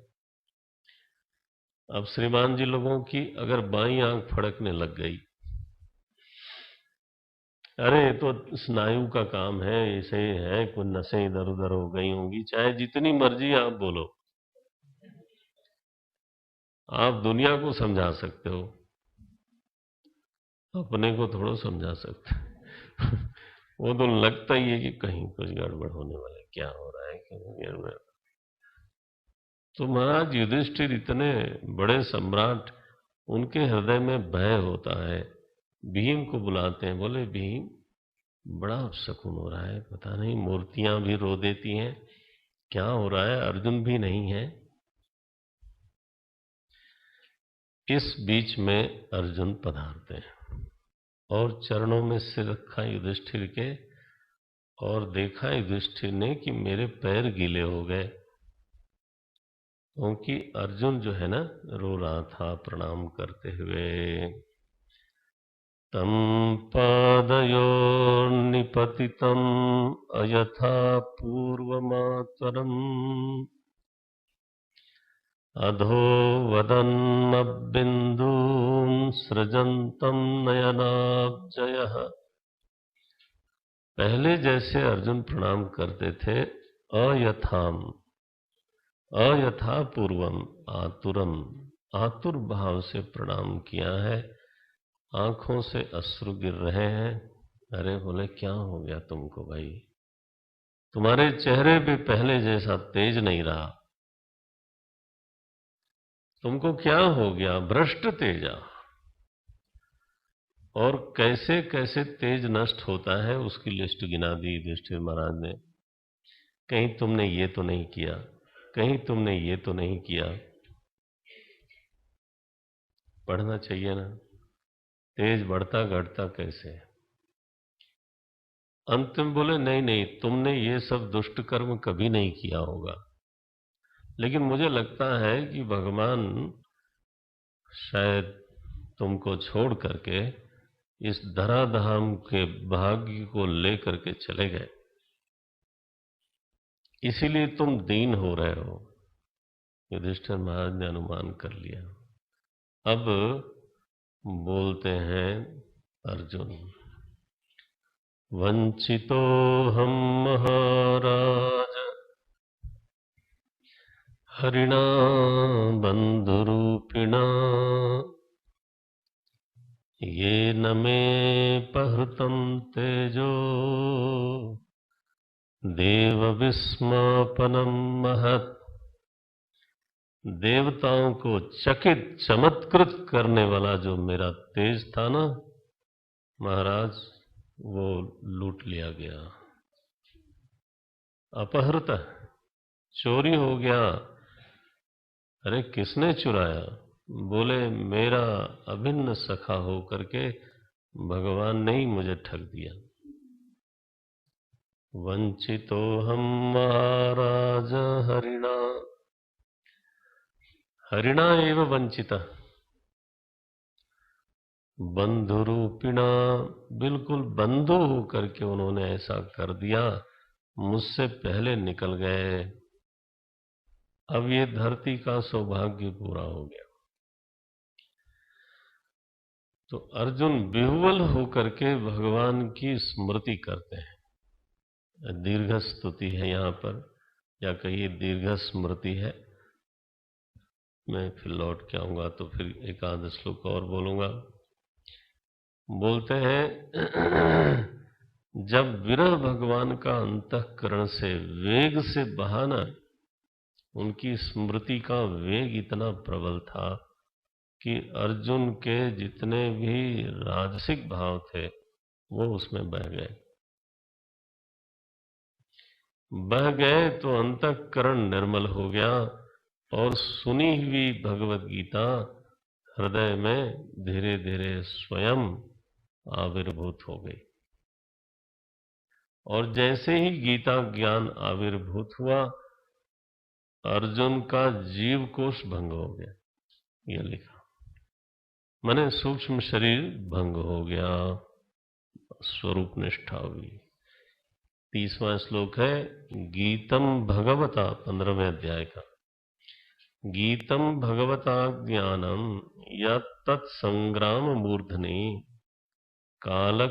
अब श्रीमान जी लोगों की अगर बाईं आंख फड़कने लग गई, अरे ये तो स्नायु का काम है, इसे है, कुछ नसें इधर उधर हो गई होंगी, चाहे जितनी मर्जी आप बोलो, आप दुनिया को समझा सकते हो, अपने को थोड़ा समझा सकते। वो तो लगता ही है कि कहीं कुछ गड़बड़ होने वाला है, क्या हो रहा है, क्या गड़बड़। तो महाराज युधिष्ठिर इतने बड़े सम्राट, उनके हृदय में भय होता है। भीम को बुलाते हैं, बोले भीम बड़ा अपशकुन हो रहा है, पता नहीं मूर्तियां भी रो देती हैं, क्या हो रहा है, अर्जुन भी नहीं है। इस बीच में अर्जुन पधारते हैं और चरणों में सिर रखा युधिष्ठिर के, और देखा युधिष्ठिर ने कि मेरे पैर गीले हो गए, क्योंकि अर्जुन जो है ना रो रहा था प्रणाम करते हुए। तम पादयोर्निपतितम् अयथा पूर्वमातरम् अधो वदन्नबिन्दूं सृजन्तं नयनाब्जयः। पहले जैसे अर्जुन प्रणाम करते थे, अयथा पूर्वम आतुरम, आतुर भाव से प्रणाम किया है, आंखों से अश्रु गिर रहे हैं। अरे बोले क्या हो गया तुमको भाई, तुम्हारे चेहरे पे पहले जैसा तेज नहीं रहा, तुमको क्या हो गया, भ्रष्ट तेजा। और कैसे कैसे तेज नष्ट होता है उसकी लिस्ट गिना दी युधिष्ठिर महाराज ने। कहीं तुमने ये तो नहीं किया, कहीं तुमने ये तो नहीं किया। पढ़ना चाहिए ना, तेज बढ़ता घटता कैसे। अंतिम बोले नहीं नहीं, तुमने ये सब दुष्ट कर्म कभी नहीं किया होगा, लेकिन मुझे लगता है कि भगवान शायद तुमको छोड़ करके इस धराधाम के भाग्य को लेकर के चले गए, इसीलिए तुम दीन हो रहे हो। युधिष्ठिर महाराज ने अनुमान कर लिया। अब बोलते हैं अर्जुन, वंचितो हम महाराज हरिणा बंधुरूपिणा, ये न मे पहृतं तेजो देव विस्मापनम महत्। देवताओं को चकित चमत्कृत करने वाला जो मेरा तेज था ना महाराज, वो लूट लिया गया। अपहृत, चोरी हो गया। अरे किसने चुराया, बोले मेरा अभिन्न सखा हो करके भगवान ने ही मुझे ठग दिया। वंचितो हम महाराज हरिणा, हरिणा एव वंचिता, बंधुरूपिणा, बिल्कुल बंधु होकर के उन्होंने ऐसा कर दिया, मुझसे पहले निकल गए। अब ये धरती का सौभाग्य पूरा हो गया। तो अर्जुन विह्वल होकर के भगवान की स्मृति करते हैं, दीर्घ स्तुति है यहाँ पर, या कहिए दीर्घ स्मृति है। मैं फिर लौट के आऊँगा तो फिर एक आध श्लोक और बोलूँगा। बोलते हैं जब विरह भगवान का अंतःकरण से वेग से बहाना, उनकी स्मृति का वेग इतना प्रबल था कि अर्जुन के जितने भी राजसिक भाव थे वो उसमें बह गए तो अंतःकरण निर्मल हो गया और सुनी हुई भगवत गीता हृदय में धीरे धीरे स्वयं आविर्भूत हो गई। और जैसे ही गीता ज्ञान आविर्भूत हुआ, अर्जुन का जीव कोश भंग हो गया, यह लिखा। माने सूक्ष्म शरीर भंग हो गया, स्वरूप निष्ठा हुई। 30वां श्लोक है गीतम भगवता, 15वें अध्याय का। गीतम भगवता ज्ञानम यत्तत्संग्राम मूर्धनि काल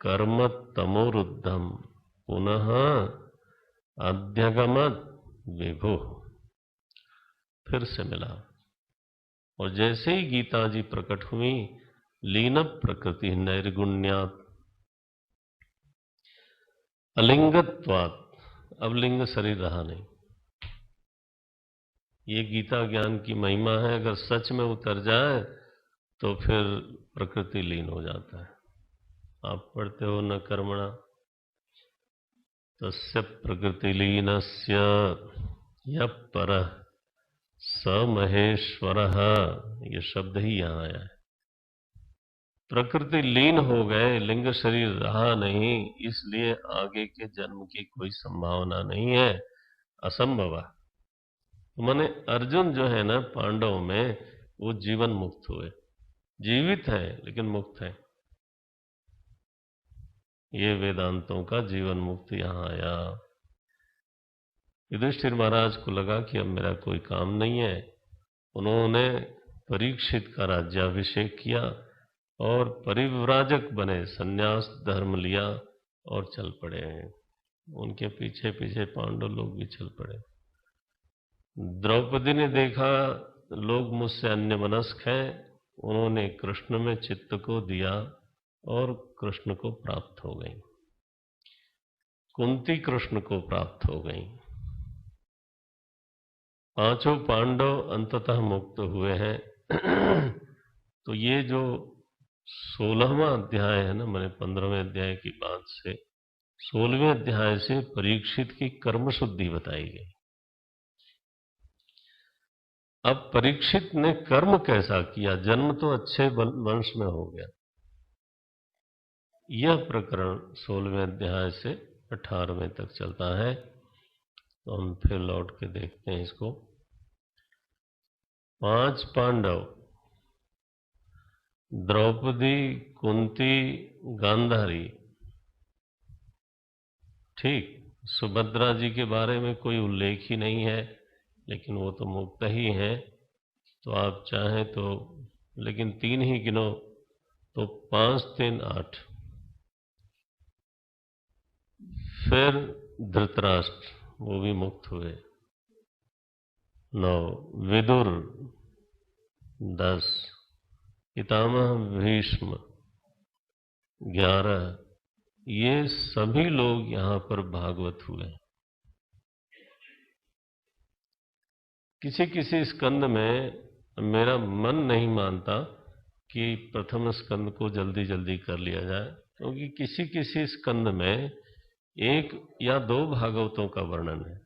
कर्म तमोरुद्धम पुनः अध्यगमत विभु। फिर से मिला। और जैसे ही गीता जी प्रकट हुई, लीन प्रकृति नैर्गुण्यात् अलिंगत्वात्, अब लिंग शरीर रहा नहीं। ये गीता ज्ञान की महिमा है, अगर सच में उतर जाए तो फिर प्रकृति लीन हो जाता है। आप पढ़ते हो न कर्मणा तस्य प्रकृति लीनस्य यः परः स महेश्वरः, ये शब्द ही यहाँ आया है। प्रकृति लीन हो गए, लिंग शरीर रहा नहीं, इसलिए आगे के जन्म की कोई संभावना नहीं है, असंभव है। माने अर्जुन जो है ना पांडव में, वो जीवन मुक्त हुए, जीवित है लेकिन मुक्त है। ये वेदांतों का जीवन मुक्त यहाँ आया। युधिष्ठिर महाराज को लगा कि अब मेरा कोई काम नहीं है। उन्होंने परीक्षित का राज्याभिषेक किया और परिव्राजक बने, सन्यास धर्म लिया और चल पड़े। उनके पीछे पीछे पांडव लोग भी चल पड़े। द्रौपदी ने देखा लोग मुझसे अन्यमनस्क हैं, उन्होंने कृष्ण में चित्त को दिया और कृष्ण को प्राप्त हो गई। कुंती कृष्ण को प्राप्त हो गई। पांचों पांडव अंततः मुक्त हुए हैं। तो ये जो 16वां अध्याय है ना, मैंने 15वें अध्याय की बात से 16वें अध्याय से परीक्षित की कर्म शुद्धि बताई गई। अब परीक्षित ने कर्म कैसा किया, जन्म तो अच्छे वंश में हो गया। यह प्रकरण 16वें अध्याय से 18वें तक चलता है। तो हम फिर लौट के देखते हैं इसको। 5 पांडव, द्रौपदी, कुंती, गांधारी, ठीक। सुभद्रा जी के बारे में कोई उल्लेख ही नहीं है, लेकिन वो तो मुक्त ही है। तो आप चाहें तो, लेकिन 3 ही गिनो तो 5, 3, 8। फिर धृतराष्ट्र, वो भी मुक्त हुए। 9 विदुर, 10 पितामह भीष्म, 11 ये सभी लोग यहां पर भागवत हुए। किसी किसी स्कंद में मेरा मन नहीं मानता कि प्रथम स्कंद को जल्दी जल्दी कर लिया जाए, क्योंकि किसी किसी स्कंद में 1 या 2 भागवतों का वर्णन है।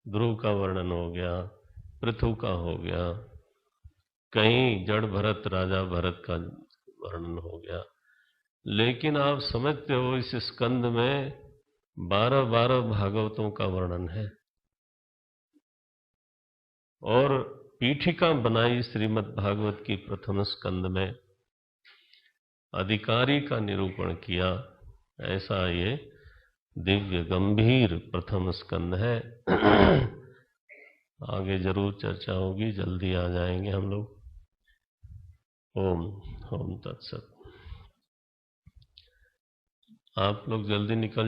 ध्रुव का वर्णन हो गया, पृथु का हो गया, कहीं जड़ भरत, राजा भरत का वर्णन हो गया। लेकिन आप समझते हो इस स्कंद में 12 भागवतों का वर्णन है। और पीठिका बनाई श्रीमद् भागवत की प्रथम स्कंद में, अधिकारी का निरूपण किया। ऐसा ये दिव्य गंभीर प्रथम स्कंद है। आगे जरूर चर्चा होगी, जल्दी आ जाएंगे हम लोग। ओम तत्सत। आप लोग जल्दी निकल